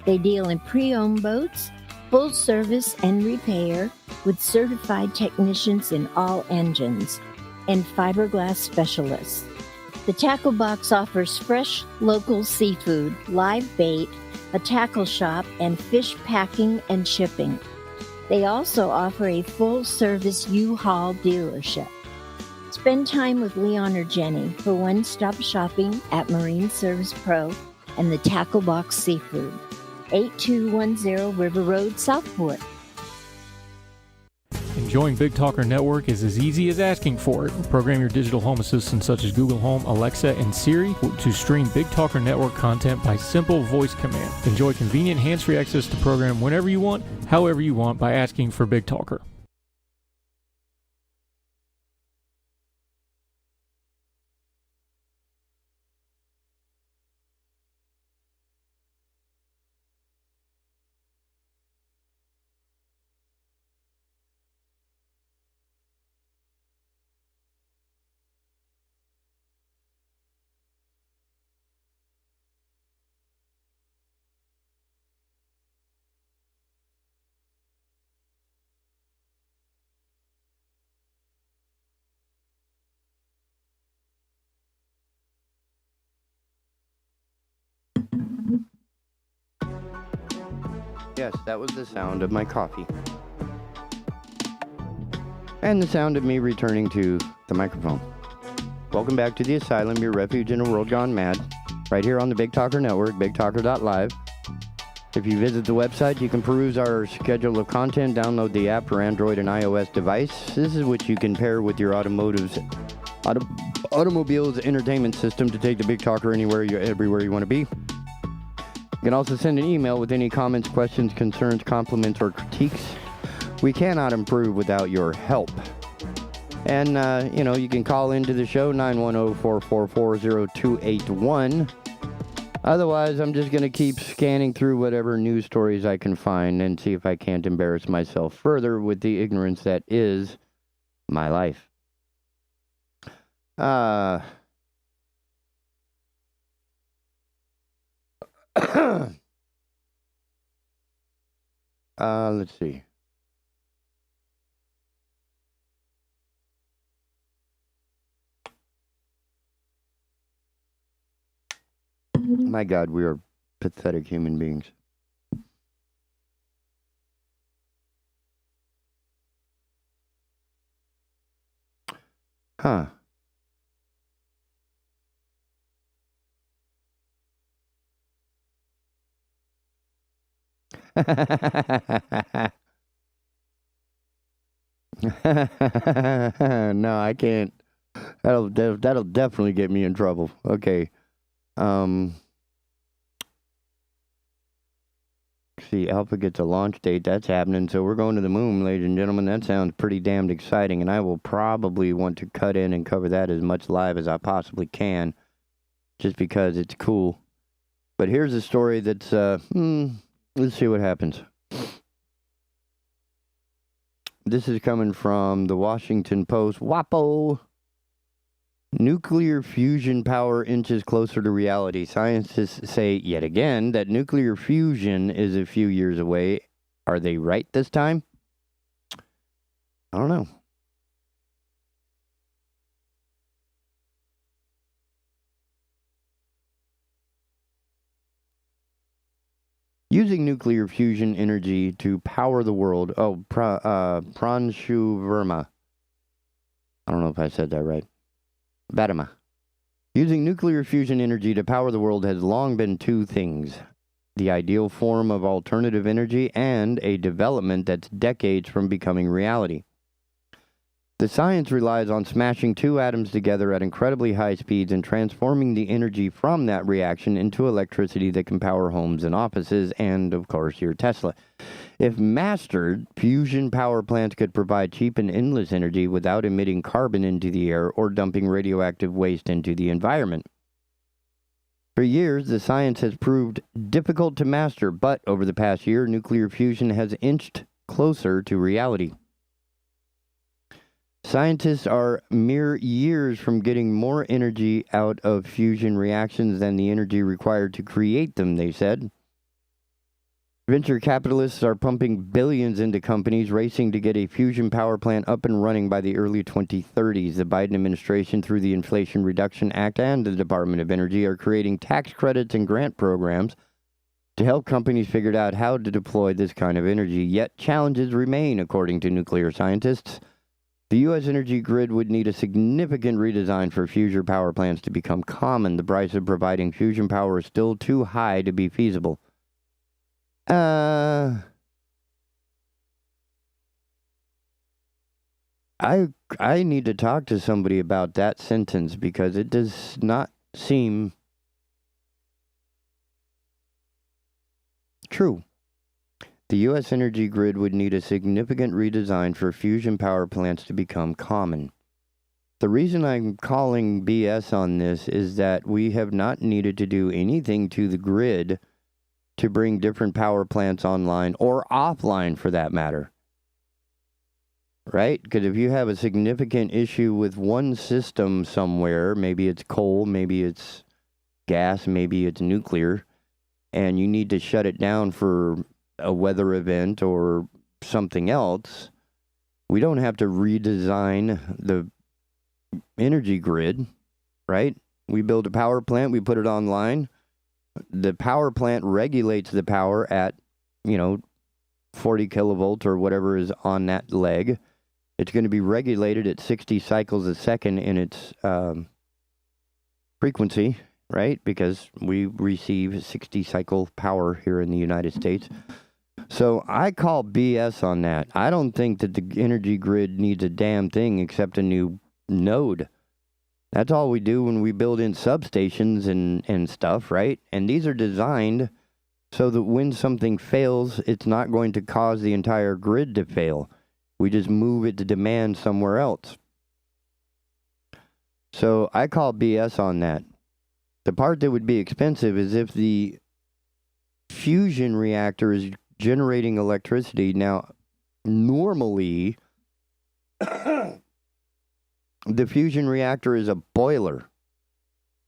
Speaker 10: They deal in pre-owned boats, full service and repair, with certified technicians in all engines, and fiberglass specialists. The Tackle Box offers fresh, local seafood, live bait, a tackle shop, and fish packing and shipping. They also offer a full-service U-Haul dealership. Spend time with Leon or Jenny for one-stop shopping at Marine Service Pro and the Tackle Box Seafood, 8210 River Road, Southport.
Speaker 9: Enjoying Big Talker Network is as easy as asking for it. Program your digital home assistants such as Google Home, Alexa, and Siri to stream Big Talker Network content by simple voice command. Enjoy convenient hands-free access to program whenever you want, however you want by asking for Big Talker.
Speaker 5: Yes, that was the sound of my coffee. And the sound of me returning to the microphone. Welcome back to the Asylum, your refuge in a world gone mad. Right here on the Big Talker Network, bigtalker.live. If you visit the website, you can peruse our schedule of content, download the app for Android and iOS device. This is what you can pair with your automobile's entertainment system to take the Big Talker everywhere you want to be. You can also send an email with any comments, questions, concerns, compliments, or critiques. We cannot improve without your help. And, you can call into the show, 910-444-0281. Otherwise, I'm just going to keep scanning through whatever news stories I can find and see if I can't embarrass myself further with the ignorance that is my life. Let's see. My God, we are pathetic human beings. Huh. No, I can't. That'll definitely get me in trouble. Okay. See, Alpha gets a launch date. That's happening. So we're going to the moon, ladies and gentlemen. That sounds pretty damned exciting, and I will probably want to cut in and cover that as much live as I possibly can, just because it's cool. But here's a story that's, let's see what happens. This is coming from the Washington Post. WAPO. Nuclear fusion power inches closer to reality. Scientists say yet again that nuclear fusion is a few years away. Are they right this time? I don't know. Using nuclear fusion energy to power the world. Oh, Pranshu Verma. I don't know if I said that right. Badama. Using nuclear fusion energy to power the world has long been two things: the ideal form of alternative energy and a development that's decades from becoming reality. The science relies on smashing two atoms together at incredibly high speeds and transforming the energy from that reaction into electricity that can power homes and offices and, of course, your Tesla. If mastered, fusion power plants could provide cheap and endless energy without emitting carbon into the air or dumping radioactive waste into the environment. For years, the science has proved difficult to master, but over the past year, nuclear fusion has inched closer to reality. Scientists are mere years from getting more energy out of fusion reactions than the energy required to create them, they said. Venture capitalists are pumping billions into companies racing to get a fusion power plant up and running by the early 2030s. The Biden administration, through the Inflation Reduction Act and the Department of Energy, are creating tax credits and grant programs to help companies figure out how to deploy this kind of energy. Yet challenges remain, according to nuclear scientists. The U.S. energy grid would need a significant redesign for fusion power plants to become common. The price of providing fusion power is still too high to be feasible. I need to talk to somebody about that sentence because it does not seem true. The U.S. energy grid would need a significant redesign for fusion power plants to become common. The reason I'm calling BS on this is that we have not needed to do anything to the grid to bring different power plants online or offline for that matter. Right? Because if you have a significant issue with one system somewhere, maybe it's coal, maybe it's gas, maybe it's nuclear, and you need to shut it down for a weather event or something else, we don't have to redesign the energy grid, right? We build a power plant, we put it online. The power plant regulates the power at, 40 kilovolts or whatever is on that leg. It's going to be regulated at 60 cycles a second in its frequency, right? Because we receive 60 cycle power here in the United States. So I call BS on that. I don't think that the energy grid needs a damn thing except a new node. That's all we do when we build in substations and stuff, right? And these are designed so that when something fails, it's not going to cause the entire grid to fail. We just move it to demand somewhere else. So I call BS on that. The part that would be expensive is if the fusion reactor is generating electricity. Now, normally, the fusion reactor is a boiler.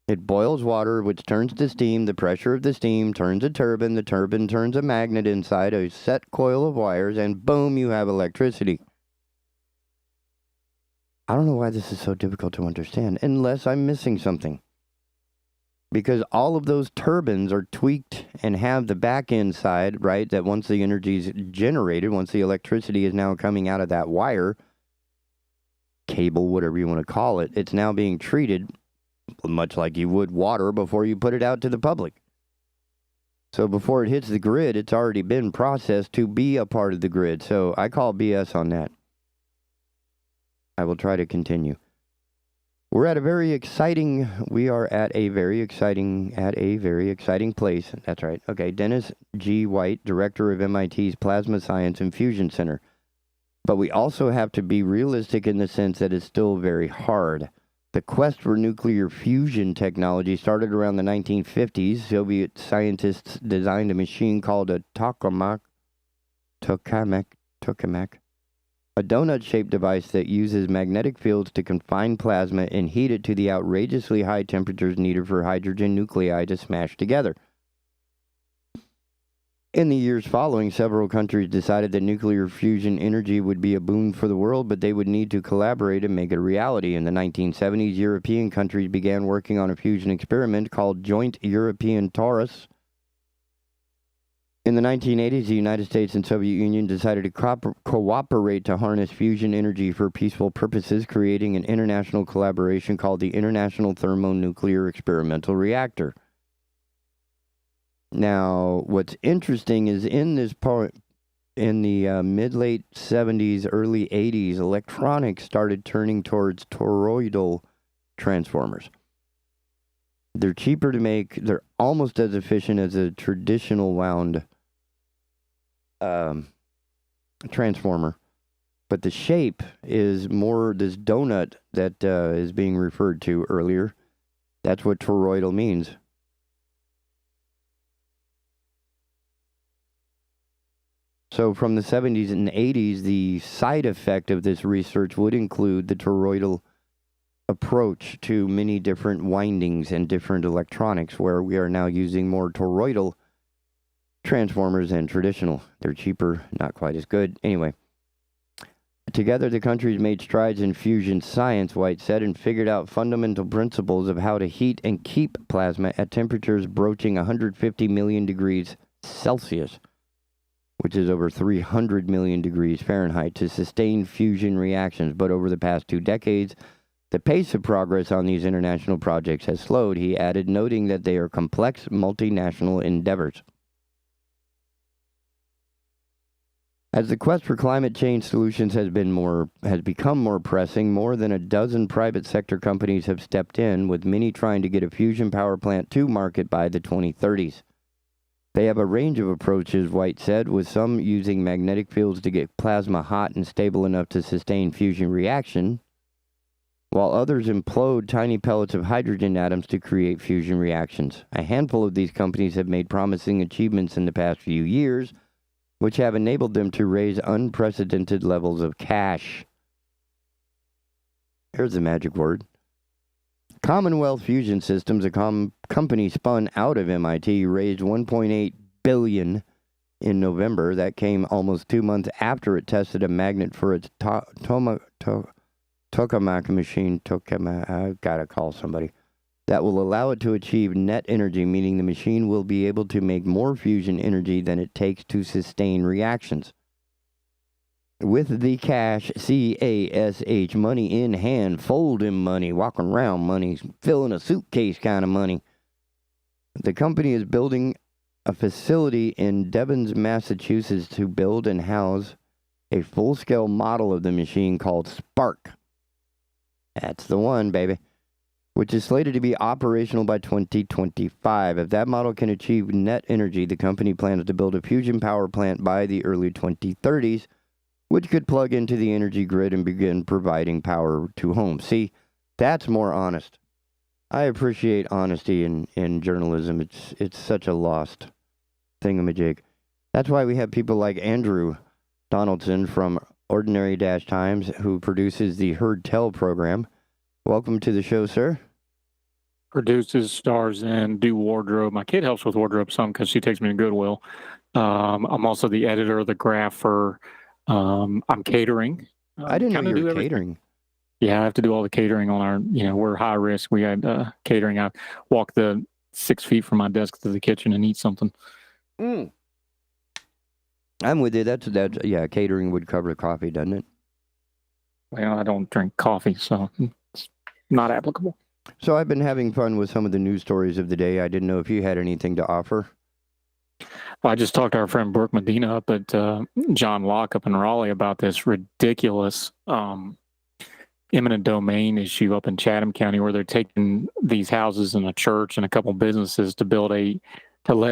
Speaker 5: It boils water, which turns to steam. The pressure of the steam turns a turbine. The turbine turns a magnet inside a set coil of wires, and boom, you have electricity. I don't know why this is so difficult to understand, unless I'm missing something. Because all of those turbines are tweaked and have the back end side, right, that once the energy is generated, once the electricity is now coming out of that wire, cable, whatever you want to call it, it's now being treated much like you would water before you put it out to the public. So before it hits the grid, it's already been processed to be a part of the grid. So I call BS on that. I will try to continue. We are at a very exciting place. That's right. Okay, Dennis G. White, director of MIT's Plasma Science and Fusion Center. But we also have to be realistic in the sense that it's still very hard. The quest for nuclear fusion technology started around the 1950s. Soviet scientists designed a machine called a tokamak, a donut-shaped device that uses magnetic fields to confine plasma and heat it to the outrageously high temperatures needed for hydrogen nuclei to smash together. In the years following, several countries decided that nuclear fusion energy would be a boon for the world, but they would need to collaborate and make it a reality. In the 1970s, European countries began working on a fusion experiment called Joint European Torus. In the 1980s, the United States and Soviet Union decided to cooperate to harness fusion energy for peaceful purposes, creating an international collaboration called the International Thermonuclear Experimental Reactor. Now, what's interesting is in this part, in the mid-late 70s, early 80s, electronics started turning towards toroidal transformers. They're cheaper to make. They're almost as efficient as a traditional wound transformer. But the shape is more this donut that is being referred to earlier. That's what toroidal means. So from the 70s and 80s, the side effect of this research would include the toroidal approach to many different windings and different electronics, where we are now using more toroidal transformers than traditional. They're cheaper, not quite as good. Anyway, together the countries made strides in fusion science, White said, and figured out fundamental principles of how to heat and keep plasma at temperatures broaching 150 million degrees Celsius, which is over 300 million degrees Fahrenheit, to sustain fusion reactions. But over the past 2 decades, the pace of progress on these international projects has slowed, he added, noting that they are complex multinational endeavors. As the quest for climate change solutions has become more pressing, more than a dozen private sector companies have stepped in, with many trying to get a fusion power plant to market by the 2030s. They have a range of approaches, White said, with some using magnetic fields to get plasma hot and stable enough to sustain fusion reaction, while others implode tiny pellets of hydrogen atoms to create fusion reactions. A handful of these companies have made promising achievements in the past few years, which have enabled them to raise unprecedented levels of cash. Here's the magic word. Commonwealth Fusion Systems, a company spun out of MIT, raised $1.8 billion in November. That came almost 2 months after it tested a magnet for its tokamak machine. I've got to call somebody. That will allow it to achieve net energy, meaning the machine will be able to make more fusion energy than it takes to sustain reactions. With the cash, C-A-S-H, money in hand, folding money, walking around money, filling a suitcase kind of money. The company is building a facility in Devens, Massachusetts to build and house a full-scale model of the machine called Spark. That's the one, baby. Which is slated to be operational by 2025. If that model can achieve net energy, the company plans to build a fusion power plant by the early 2030s, which could plug into the energy grid and begin providing power to homes. See, that's more honest. I appreciate honesty in journalism. It's such a lost thingamajig. That's why we have people like Andrew Donaldson from Ordinary-Times, who produces the Heard Tell program. Welcome to the show, sir.
Speaker 9: Produces, stars, and do wardrobe. My kid helps with wardrobe some because she takes me to Goodwill. I'm also the editor of the graph for I'm catering.
Speaker 5: I didn't know you were catering.
Speaker 9: Yeah, I have to do all the catering on our, we're high risk. We had catering. I walk the 6 feet from my desk to the kitchen and eat something.
Speaker 5: I'm with you. That's yeah, catering would cover the coffee, doesn't it?
Speaker 9: Well, I don't drink coffee, so it's not applicable.
Speaker 5: So I've been having fun with some of the news stories of the day. I didn't know if you had anything to offer.
Speaker 9: Well, I just talked to our friend Brooke Medina up at John Locke up in Raleigh about this ridiculous eminent domain issue up in Chatham County, where they're taking these houses and a church and a couple businesses to let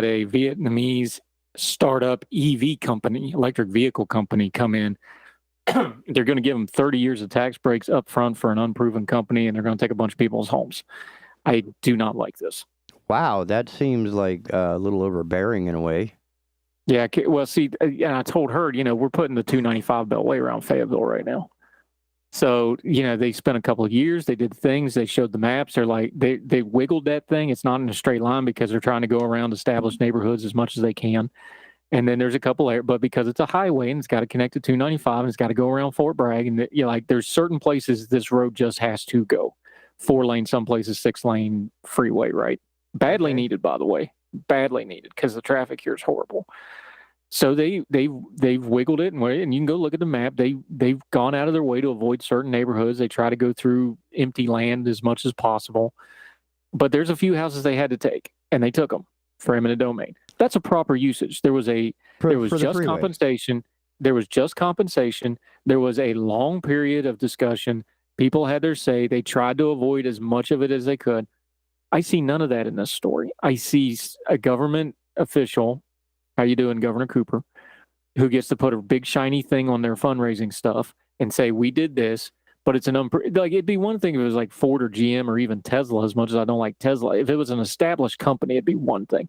Speaker 9: a Vietnamese startup EV company, electric vehicle company, come in. They're going to give them 30 years of tax breaks up front for an unproven company, and they're going to take a bunch of people's homes. I do not like this.
Speaker 5: Wow, that seems like a little overbearing in a way.
Speaker 9: Yeah, well, see, I told her, we're putting the 295 beltway around Fayetteville right now. So, they spent a couple of years, they did things, they showed the maps, they're like, they wiggled that thing. It's not in a straight line because they're trying to go around established neighborhoods as much as they can. And then there's a couple but because it's a highway and it's got to connect to 295 and it's got to go around Fort Bragg, and there's certain places this road just has to go. 4-lane, some places 6-lane freeway, right? Badly needed, by the way. Badly needed, because the traffic here is horrible. So they've wiggled it, and you can go look at the map. They've gone out of their way to avoid certain neighborhoods. They try to go through empty land as much as possible. But there's a few houses they had to take, and they took them for eminent domain. That's a proper usage. There was just compensation. There was just compensation. There was a long period of discussion. People had their say. They tried to avoid as much of it as they could. I see none of that in this story. I see a government official, how you doing, Governor Cooper, who gets to put a big shiny thing on their fundraising stuff and say, we did this, but it's it'd be one thing if it was like Ford or GM or even Tesla, as much as I don't like Tesla. If it was an established company, it'd be one thing.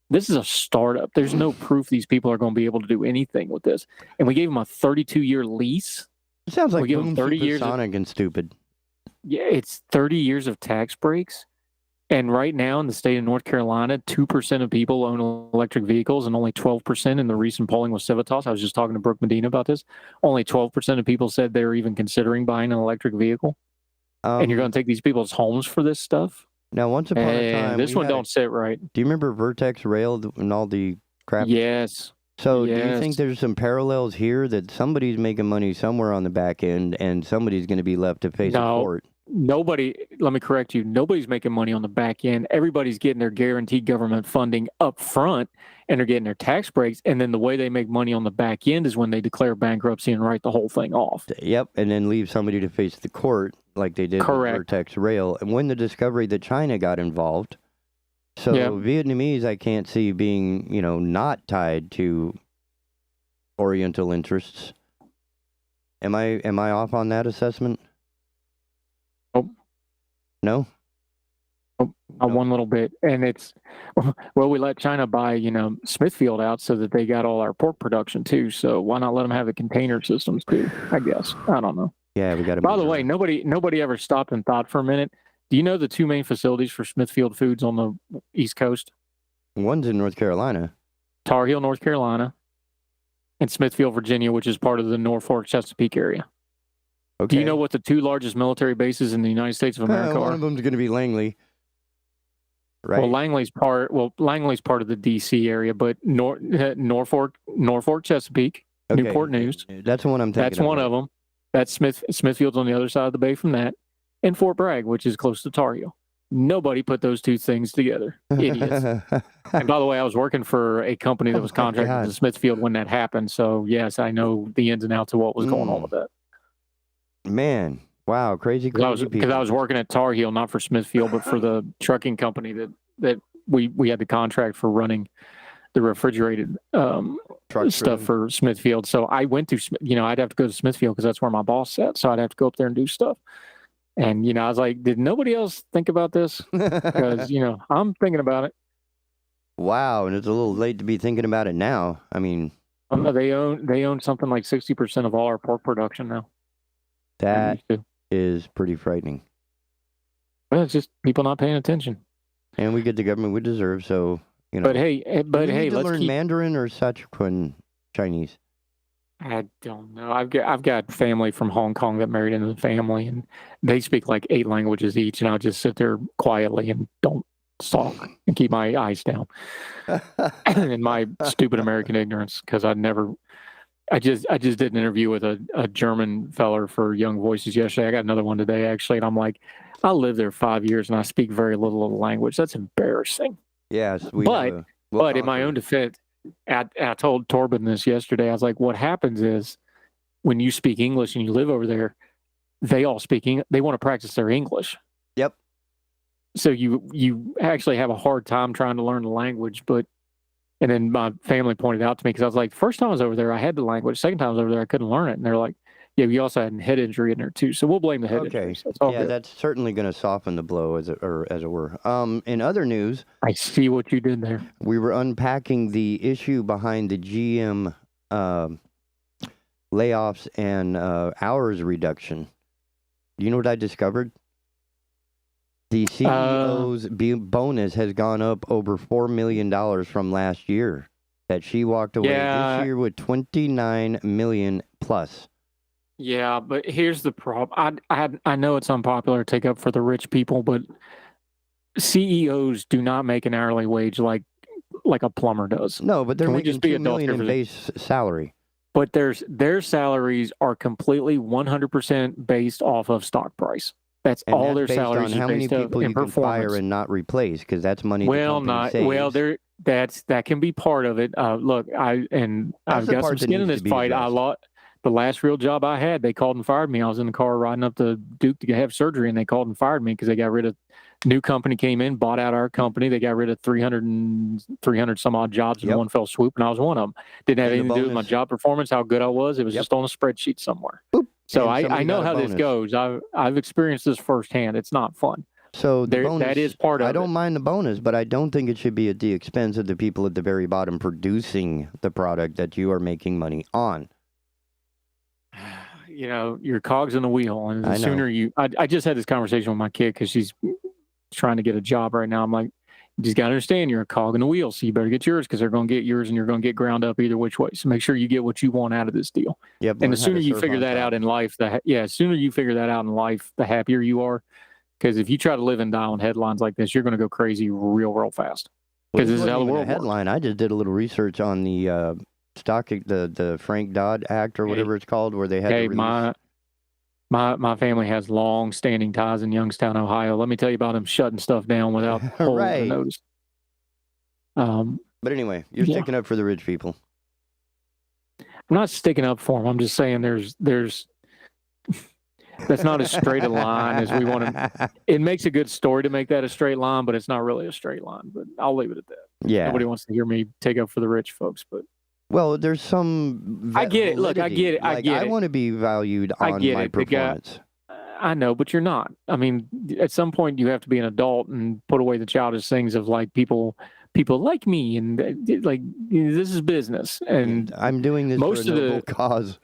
Speaker 9: This is a startup. There's no proof these people are going to be able to do anything with this. And we gave them a 32-year lease.
Speaker 5: It sounds like
Speaker 9: 30 years
Speaker 5: and stupid.
Speaker 9: Yeah, it's 30 years of tax breaks. And right now in the state of North Carolina, 2% of people own electric vehicles, and only 12% in the recent polling with Civitas. I was just talking to Brooke Medina about this. Only 12% of people said they were even considering buying an electric vehicle. And you're going to take these people's homes for this stuff?
Speaker 5: Now, once upon a time,
Speaker 9: this one don't sit right.
Speaker 5: Do you remember Vertex Rail and all the crap?
Speaker 9: Yes.
Speaker 5: So do you think there's some parallels here that somebody's making money somewhere on the back end and somebody's going to be left to face a court?
Speaker 9: Nobody, let me correct you, nobody's making money on the back end. Everybody's getting their guaranteed government funding up front, and they're getting their tax breaks. And then the way they make money on the back end is when they declare bankruptcy and write the whole thing off.
Speaker 5: Yep, and then leave somebody to face the court like they did with Vertex Rail. And when the discovery that China got involved, so Vietnamese I can't see being, not tied to Oriental interests. Am I off on that assessment? No?
Speaker 9: One little bit. And it's, well, we let China buy, Smithfield out so that they got all our pork production too. So why not let them have the container systems too, I guess. I don't know.
Speaker 5: Yeah, we got to.
Speaker 9: By the way, nobody ever stopped and thought for a minute. Do you know the two main facilities for Smithfield Foods on the East Coast?
Speaker 5: One's in North Carolina.
Speaker 9: Tar Heel, North Carolina, and Smithfield, Virginia, which is part of the Norfolk, Chesapeake area. Okay. Do you know what the two largest military bases in the United States of America are?
Speaker 5: One of them is going to be Langley. Right.
Speaker 9: Well, Langley's part of the D.C. area, but Norfolk, Chesapeake, Newport News.
Speaker 5: That's the one I'm thinking.
Speaker 9: That's one of them. That's Smithfield's on the other side of the bay from that, and Fort Bragg, which is close to Tar Heel. Nobody put those two things together. Idiots. And by the way, I was working for a company that was contracted to Smithfield when that happened. So yes, I know the ins and outs of what was going on with that.
Speaker 5: Man, wow, crazy
Speaker 9: Because I was working at Tar Heel, not for Smithfield, but for the trucking company that we had the contract for running the refrigerated stuff for Smithfield. So I went to, I'd have to go to Smithfield because that's where my boss sat. So I'd have to go up there and do stuff. And, I was like, did nobody else think about this? Because, I'm thinking about it.
Speaker 5: Wow, and it's a little late to be thinking about it now. I mean,
Speaker 9: they own something like 60% of all our pork production now.
Speaker 5: That is pretty frightening.
Speaker 9: Well, it's just people not paying attention.
Speaker 5: And we get the government we deserve, so,
Speaker 9: But hey,
Speaker 5: let's learn Mandarin or Sichuan Chinese.
Speaker 9: I don't know. I've got family from Hong Kong that married into the family, and they speak like 8 languages each, and I'll just sit there quietly and don't talk and keep my eyes down. And my stupid American ignorance, because I just did an interview with a German feller for Young Voices yesterday. I got another one today, actually, and I'm like, I lived there 5 years, and I speak very little of the language. That's embarrassing.
Speaker 5: Yes.
Speaker 9: But in my own defense, I told Torben this yesterday. I was like, what happens is when you speak English and you live over there, they all they want to practice their English.
Speaker 5: Yep.
Speaker 9: So you actually have a hard time trying to learn the language. And then my family pointed out to me, because I was like, first time I was over there, I had the language. Second time I was over there, I couldn't learn it. And they're like, yeah, you also had a head injury in there too. So we'll blame the head injury. So good.
Speaker 5: That's certainly going to soften the blow, as it were. In other news,
Speaker 9: I see what you did there.
Speaker 5: We were unpacking the issue behind the GM layoffs and hours reduction. Do you know what I discovered? The CEO's bonus has gone up over $4 million from last year. that she walked away
Speaker 9: Yeah.
Speaker 5: this year with 29 million plus.
Speaker 9: Yeah, but here's the problem. I know it's unpopular to take up for the rich people, but CEOs do not make an hourly wage like a plumber does.
Speaker 5: No, but they're
Speaker 9: Can we
Speaker 5: making
Speaker 9: just be
Speaker 5: $2
Speaker 9: adults
Speaker 5: million
Speaker 9: here
Speaker 5: in
Speaker 9: for
Speaker 5: base salary.
Speaker 9: But their salaries are completely 100% based off of stock price. That's
Speaker 5: And
Speaker 9: all
Speaker 5: that's
Speaker 9: their
Speaker 5: based
Speaker 9: salaries
Speaker 5: on
Speaker 9: are
Speaker 5: how many
Speaker 9: based on
Speaker 5: people
Speaker 9: in
Speaker 5: you can
Speaker 9: performance.
Speaker 5: fire and not replace, because that's money
Speaker 9: Well,
Speaker 5: the company
Speaker 9: not
Speaker 5: saves.
Speaker 9: well. That can be part of it. Look, I've
Speaker 5: the
Speaker 9: got some
Speaker 5: part that
Speaker 9: skin in
Speaker 5: needs
Speaker 9: this
Speaker 5: to be
Speaker 9: fight.
Speaker 5: addressed.
Speaker 9: The last real job I had, they called and fired me. I was in the car riding up to Duke to have surgery, and they called and fired me because they got rid of. New company came in, bought out our company. They got rid of 300 some odd jobs in one fell swoop, and I was one of them. Didn't have anything to do with my job performance, how good I was. It was just on a spreadsheet somewhere.
Speaker 5: Boop.
Speaker 9: So
Speaker 5: And
Speaker 9: I know
Speaker 5: got a
Speaker 9: how this
Speaker 5: bonus.
Speaker 9: goes. I've experienced this firsthand. It's not fun.
Speaker 5: So the bonus,
Speaker 9: that is part of it.
Speaker 5: I don't mind the bonus, but I don't think it should be at the expense of the people at the very bottom producing the product that you are making money on.
Speaker 9: You know, your cogs in the wheel, and the
Speaker 5: I know.
Speaker 9: sooner you. I just had this conversation with my kid because she's trying to get a job right now. I'm like, you just got to understand you're a cog in the wheel, so you better get yours because they're going to get yours, and you're going to get ground up either which way. So make sure you get what you want out of this deal.
Speaker 5: Yep.
Speaker 9: And the sooner you figure that out in life, the sooner you figure that out in life, the happier you are. Because if you try to live and die on headlines like this, you're going to go crazy real fast. Because this is how the world
Speaker 5: headline. I just did a little research on the the Frank Dodd Act or whatever it's called, where they had to release.
Speaker 9: My family has long-standing ties in Youngstown, Ohio. Let me tell you about them shutting stuff down without holding
Speaker 5: Right.
Speaker 9: notice.
Speaker 5: But anyway, you're sticking up for the rich people.
Speaker 9: I'm not sticking up for them. I'm just saying there's that's not as straight a line as we want to. It makes a good story to make that a straight line, but it's not really a straight line. But I'll leave it at that.
Speaker 5: Yeah.
Speaker 9: Nobody wants to hear me take up for the rich folks, but.
Speaker 5: Well, there's some.
Speaker 9: I get it. Look, I get it. I get it.
Speaker 5: I want to be valued on my performance.
Speaker 9: I know, but you're not. I mean, at some point you have to be an adult and put away the childish things of like people like me and like this is business and
Speaker 5: I'm doing this
Speaker 9: most
Speaker 5: for a
Speaker 9: of
Speaker 5: noble
Speaker 9: the
Speaker 5: cause.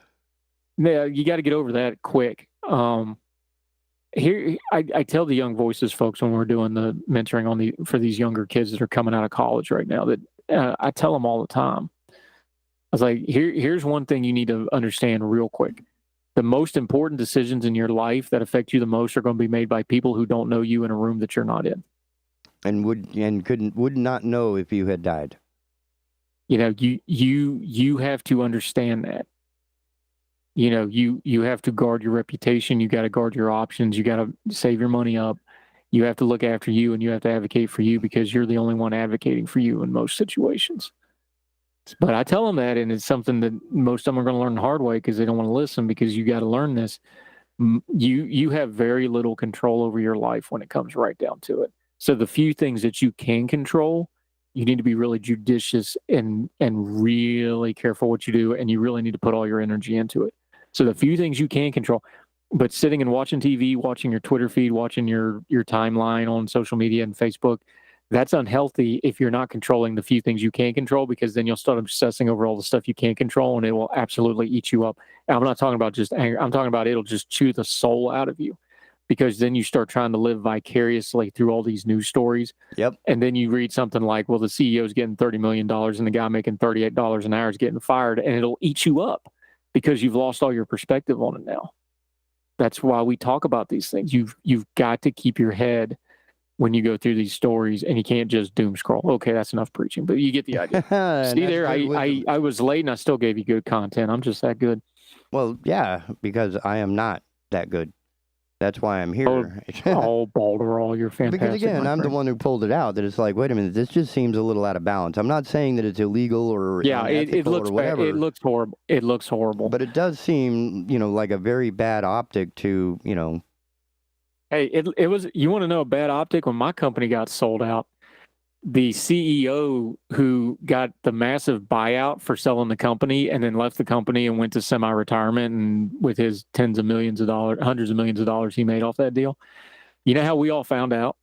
Speaker 9: Yeah, you got to get over that quick. Here, I tell the young voices folks when we're doing the mentoring for these younger kids that are coming out of college right now that I tell them all the time. I was like, here's one thing you need to understand real quick. The most important decisions in your life that affect you the most are going to be made by people who don't know you in a room that you're not in.
Speaker 5: And would not know if you had died.
Speaker 9: You know, you have to understand that. You know, you have to guard your reputation. You got to guard your options. You got to save your money up. You have to look after you, and you have to advocate for you because you're the only one advocating for you in most situations. But I tell them that, and it's something that most of them are going to learn the hard way because they don't want to listen because you got to learn this. You have very little control over your life when it comes right down to it. So the few things that you can control, you need to be really judicious and really careful what you do, and you really need to put all your energy into it. So the few things you can control, but sitting and watching TV, watching your Twitter feed, watching your timeline on social media and Facebook, that's unhealthy if you're not controlling the few things you can control, because then you'll start obsessing over all the stuff you can't control, and it will absolutely eat you up. And I'm not talking about just anger. I'm talking about it'll just chew the soul out of you, because then you start trying to live vicariously through all these news stories.
Speaker 5: Yep.
Speaker 9: And then you read something like, well, the CEO's getting $30 million and the guy making $38 an hour is getting fired, and it'll eat you up because you've lost all your perspective on it now. That's why we talk about these things. You've got to keep your head when you go through these stories, and you can't just doom scroll. Okay, that's enough preaching, but you get the idea. See there, I was late and I still gave you good content. I'm just that good.
Speaker 5: Well, yeah, because I am not that good. That's why I'm here.
Speaker 9: Oh, Balderall, you're fantastic.
Speaker 5: Because again, I'm the one who pulled it out. That it's like, wait a minute, this just seems a little out of balance. I'm not saying that it's illegal or
Speaker 9: it looks
Speaker 5: or whatever.
Speaker 9: It looks horrible. It looks horrible.
Speaker 5: But it does seem, like a very bad optic to,
Speaker 9: Hey, it was. You want to know a bad optic? When my company got sold out, the CEO who got the massive buyout for selling the company and then left the company and went to semi-retirement, and with his tens of millions of dollars, hundreds of millions of dollars he made off that deal. You know how we all found out?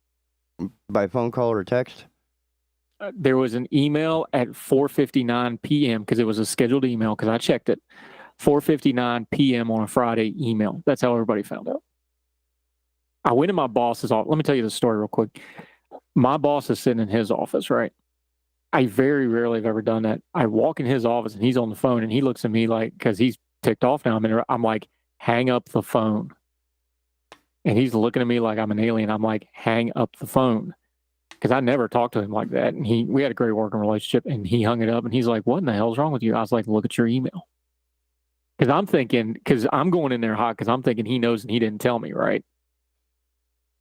Speaker 5: By phone call or text?
Speaker 9: There was an email at 4:59 p.m. because it was a scheduled email, because I checked it. 4:59 p.m. on a Friday email. That's how everybody found out. I went in my boss's office. Let me tell you the story real quick. My boss is sitting in his office, right? I very rarely have ever done that. I walk in his office and he's on the phone and he looks at me like, because he's ticked off now. I'm like, hang up the phone. And he's looking at me like I'm an alien. I'm like, hang up the phone. Because I never talked to him like that. And we had a great working relationship, and he hung it up and he's like, what in the hell's wrong with you? I was like, look at your email. Because I'm going in there hot because I'm thinking he knows and he didn't tell me, right?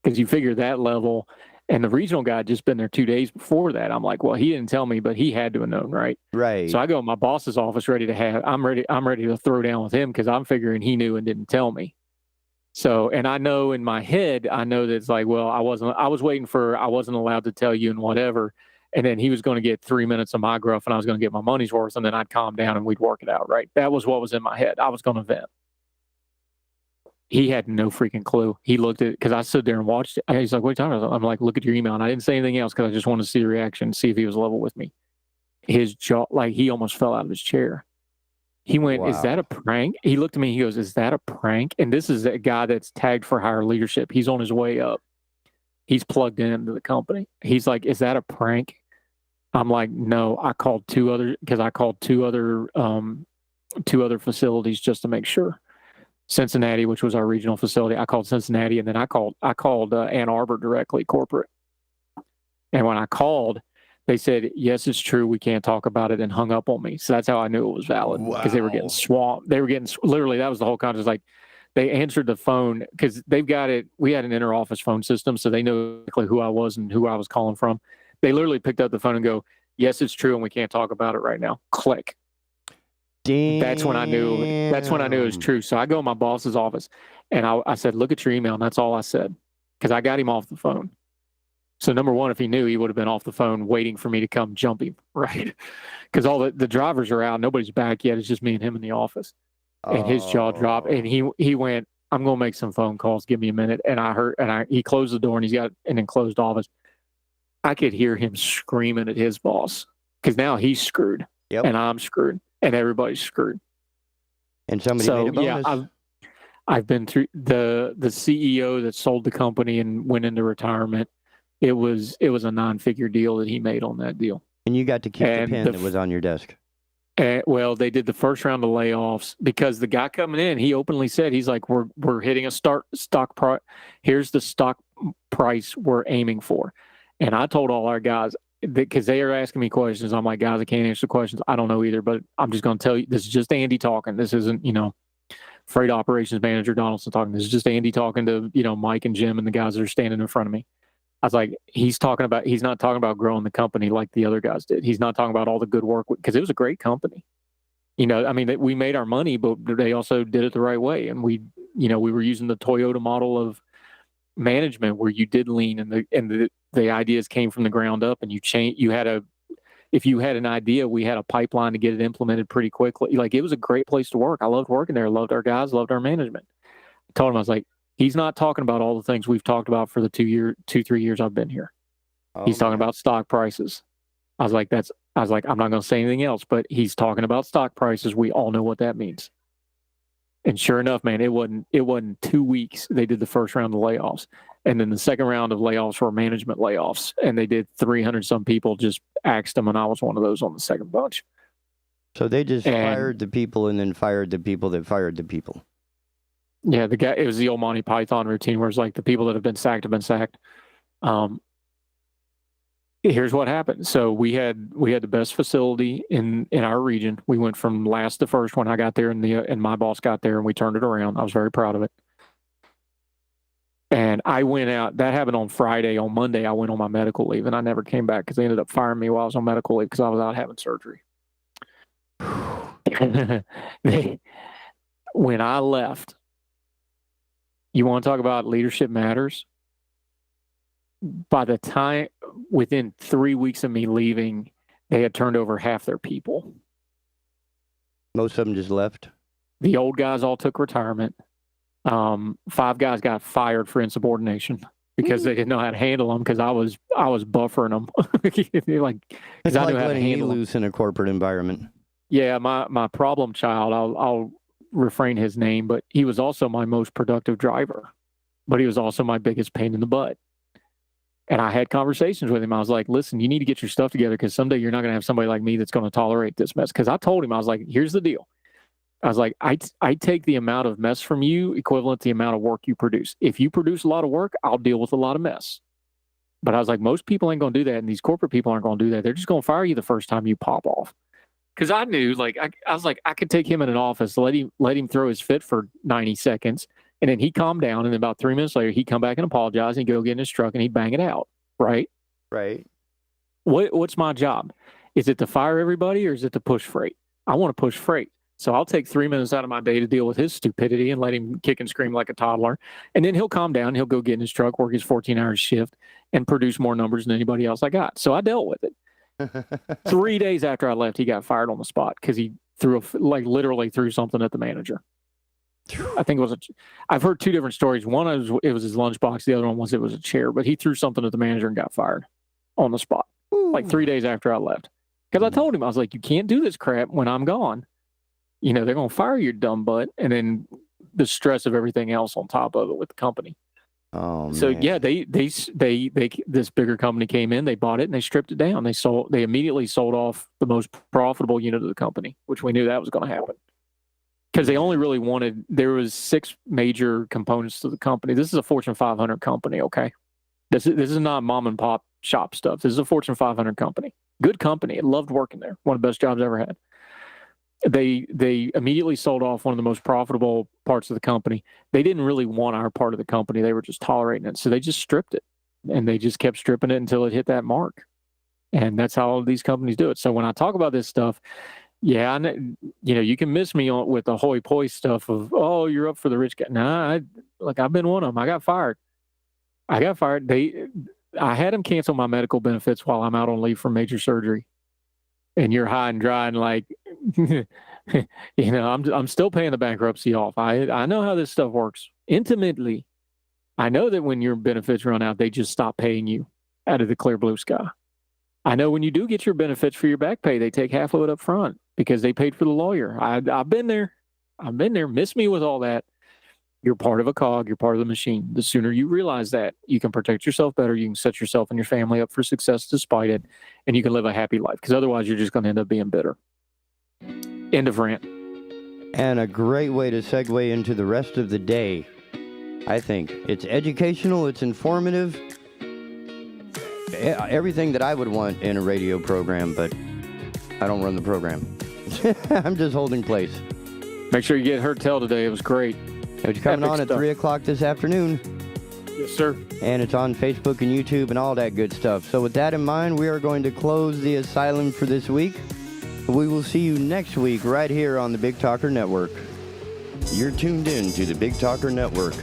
Speaker 9: Because you figure that level, and the regional guy had just been there 2 days before that. I'm like, well, he didn't tell me, but he had to have known, right?
Speaker 5: Right.
Speaker 9: So I go in my boss's office I'm ready to throw down with him because I'm figuring he knew and didn't tell me. So, and I know in my head, I know that it's like, well, I wasn't allowed to tell you and whatever. And then he was going to get 3 minutes of my gruff and I was going to get my money's worth, and then I'd calm down and we'd work it out, right? That was what was in my head. I was going to vent. He had no freaking clue. He looked at it because I stood there and watched it. He's like, what are you talking about? I'm like, look at your email. And I didn't say anything else because I just wanted to see the reaction, see if he was level with me. His jaw, like he almost fell out of his chair. He went, wow. Is that a prank? He looked at me. He goes, is that a prank? And this is a guy that's tagged for higher leadership. He's on his way up. He's plugged into the company. He's like, is that a prank? I'm like, no, I called two other facilities just to make sure. Cincinnati, which was our regional facility. I called Cincinnati, and then I called Ann Arbor directly, corporate. And when I called, they said, yes, it's true. We can't talk about it, and hung up on me. So that's how I knew it was valid, because they were getting swamped. They were getting, literally, that was the whole context. Like, they answered the phone because they've got it. We had an inter-office phone system, so they know exactly who I was and who I was calling from. They literally picked up the phone and go, yes, it's true, and we can't talk about it right now. Click.
Speaker 5: Damn.
Speaker 9: That's when I knew it was true. So I go in my boss's office and I said, look at your email. And that's all I said, because I got him off the phone. So number one, if he knew, he would have been off the phone waiting for me to come jump him, right? Because all the drivers are out. Nobody's back yet. It's just me and him in the office. And his jaw dropped. And he went, I'm going to make some phone calls. Give me a minute. And he closed the door, and he's got an enclosed office. I could hear him screaming at his boss because now he's screwed.
Speaker 5: Yep.
Speaker 9: And I'm screwed. And everybody's screwed.
Speaker 5: And somebody made a bonus.
Speaker 9: Yeah, I've been through the CEO that sold the company and went into retirement. It was a nine-figure deal that he made on that deal.
Speaker 5: And you got to keep the pen that was on your desk.
Speaker 9: Well, they did the first round of layoffs because the guy coming in, he openly said, he's like, we're hitting a stock price. Here's the stock price we're aiming for. And I told all our guys, because they are asking me questions. I'm like, guys, I can't answer the questions. I don't know either, but I'm just going to tell you, this is just Andy talking. This isn't, freight operations manager Donaldson talking. This is just Andy talking to, Mike and Jim and the guys that are standing in front of me. I was like, he's not talking about growing the company like the other guys did. He's not talking about all the good work, because it was a great company. We made our money, but they also did it the right way. And we were using the Toyota model of management where you did lean and the ideas came from the ground up, and if you had an idea, we had a pipeline to get it implemented pretty quickly. Like, it was a great place to work. I loved working there. Loved our guys, loved our management. I told him, I was like, he's not talking about all the things we've talked about for the 3 years I've been here. He's talking about stock prices. I was like, I'm not going to say anything else, but he's talking about stock prices. We all know what that means. And sure enough, man, it wasn't 2 weeks. They did the first round of layoffs. And then the second round of layoffs were management layoffs. And they did 300 some people, just axed them. And I was one of those on the second bunch.
Speaker 5: So they just fired the people and then fired the people that fired the people.
Speaker 9: Yeah, it was the old Monty Python routine where it's like the people that have been sacked have been sacked. Here's what happened. So we had the best facility in our region. We went from last to first when I got there, and my boss got there, and we turned it around. I was very proud of it. And I went out. That happened on Friday. On Monday, I went on my medical leave, and I never came back because they ended up firing me while I was on medical leave because I was out having surgery. When I left, you want to talk about leadership matters? By the time, within 3 weeks of me leaving, they had turned over half their people.
Speaker 5: Most of them just left?
Speaker 9: The old guys all took retirement. 5 guys got fired for insubordination because they didn't know how to handle them, because I was buffering them.
Speaker 5: It's like letting me loose in a corporate environment.
Speaker 9: Yeah, my problem child, I'll refrain his name, but he was also my most productive driver. But he was also my biggest pain in the butt. And I had conversations with him. I was like, listen, you need to get your stuff together because someday you're not going to have somebody like me that's going to tolerate this mess. Because I told him, I was like, here's the deal. I was like, I take the amount of mess from you equivalent to the amount of work you produce. If you produce a lot of work, I'll deal with a lot of mess. But I was like, most people ain't going to do that. And these corporate people aren't going to do that. They're just going to fire you the first time you pop off. Because I knew, like, I was like, I could take him in an office, let him throw his fit for 90 seconds. And then he'd calm down. And then about 3 minutes later, he'd come back and apologize and go get in his truck and he'd bang it out. Right?
Speaker 5: Right.
Speaker 9: What's my job? Is it to fire everybody or is it to push freight? I want to push freight. So I'll take 3 minutes out of my day to deal with his stupidity and let him kick and scream like a toddler. And then he'll calm down. He'll go get in his truck, work his 14-hour shift, and produce more numbers than anybody else I got. So I dealt with it. 3 days after I left, he got fired on the spot because he literally threw something at the manager. I think I've heard two different stories. One, it was his lunchbox. The other one was it was a chair. But he threw something at the manager and got fired on the spot. Ooh. Like 3 days after I left. Because I told him, I was like, you can't do this crap when I'm gone. You know, they're going to fire your dumb butt, and then the stress of everything else on top of it with the company.
Speaker 5: Oh,
Speaker 9: so
Speaker 5: man.
Speaker 9: yeah, they this bigger company came in, they bought it, and they stripped it down. They immediately sold off the most profitable unit of the company, which we knew that was going to happen because they only really wanted. There was 6 major components to the company. This is a Fortune 500 company. Okay, this is not mom and pop shop stuff. This is a Fortune 500 company. Good company. I loved working there. One of the best jobs I ever had. They immediately sold off one of the most profitable parts of the company. They didn't really want our part of the company. They were just tolerating it. So they just stripped it, and they just kept stripping it until it hit that mark. And that's how all of these companies do it. So when I talk about this stuff, yeah, you can miss me with the hoi poi stuff of, oh, you're up for the rich guy. Nah, I've been one of them. I got fired. I had them cancel my medical benefits while I'm out on leave for major surgery. And you're high and dry and like, I'm still paying the bankruptcy off. I know how this stuff works intimately. I know that when your benefits run out, they just stop paying you out of the clear blue sky. I know when you do get your benefits for your back pay, they take half of it up front because they paid for the lawyer. I've been there. Miss me with all that. You're part of a cog. You're part of the machine. The sooner you realize that, you can protect yourself better. You can set yourself and your family up for success despite it, and you can live a happy life. Because otherwise, you're just going to end up being bitter. End of rant.
Speaker 5: And a great way to segue into the rest of the day, I think. It's educational. It's informative. Everything that I would want in a radio program, but I don't run the program. I'm just holding place.
Speaker 9: Make sure you get Her Tell today. It was great.
Speaker 5: It's coming on at 3 o'clock this afternoon.
Speaker 9: Yes, sir.
Speaker 5: And it's on Facebook and YouTube and all that good stuff. So with that in mind, we are going to close the Asylum for this week. We will see you next week right here on the Big Talker Network. You're tuned in to the Big Talker Network.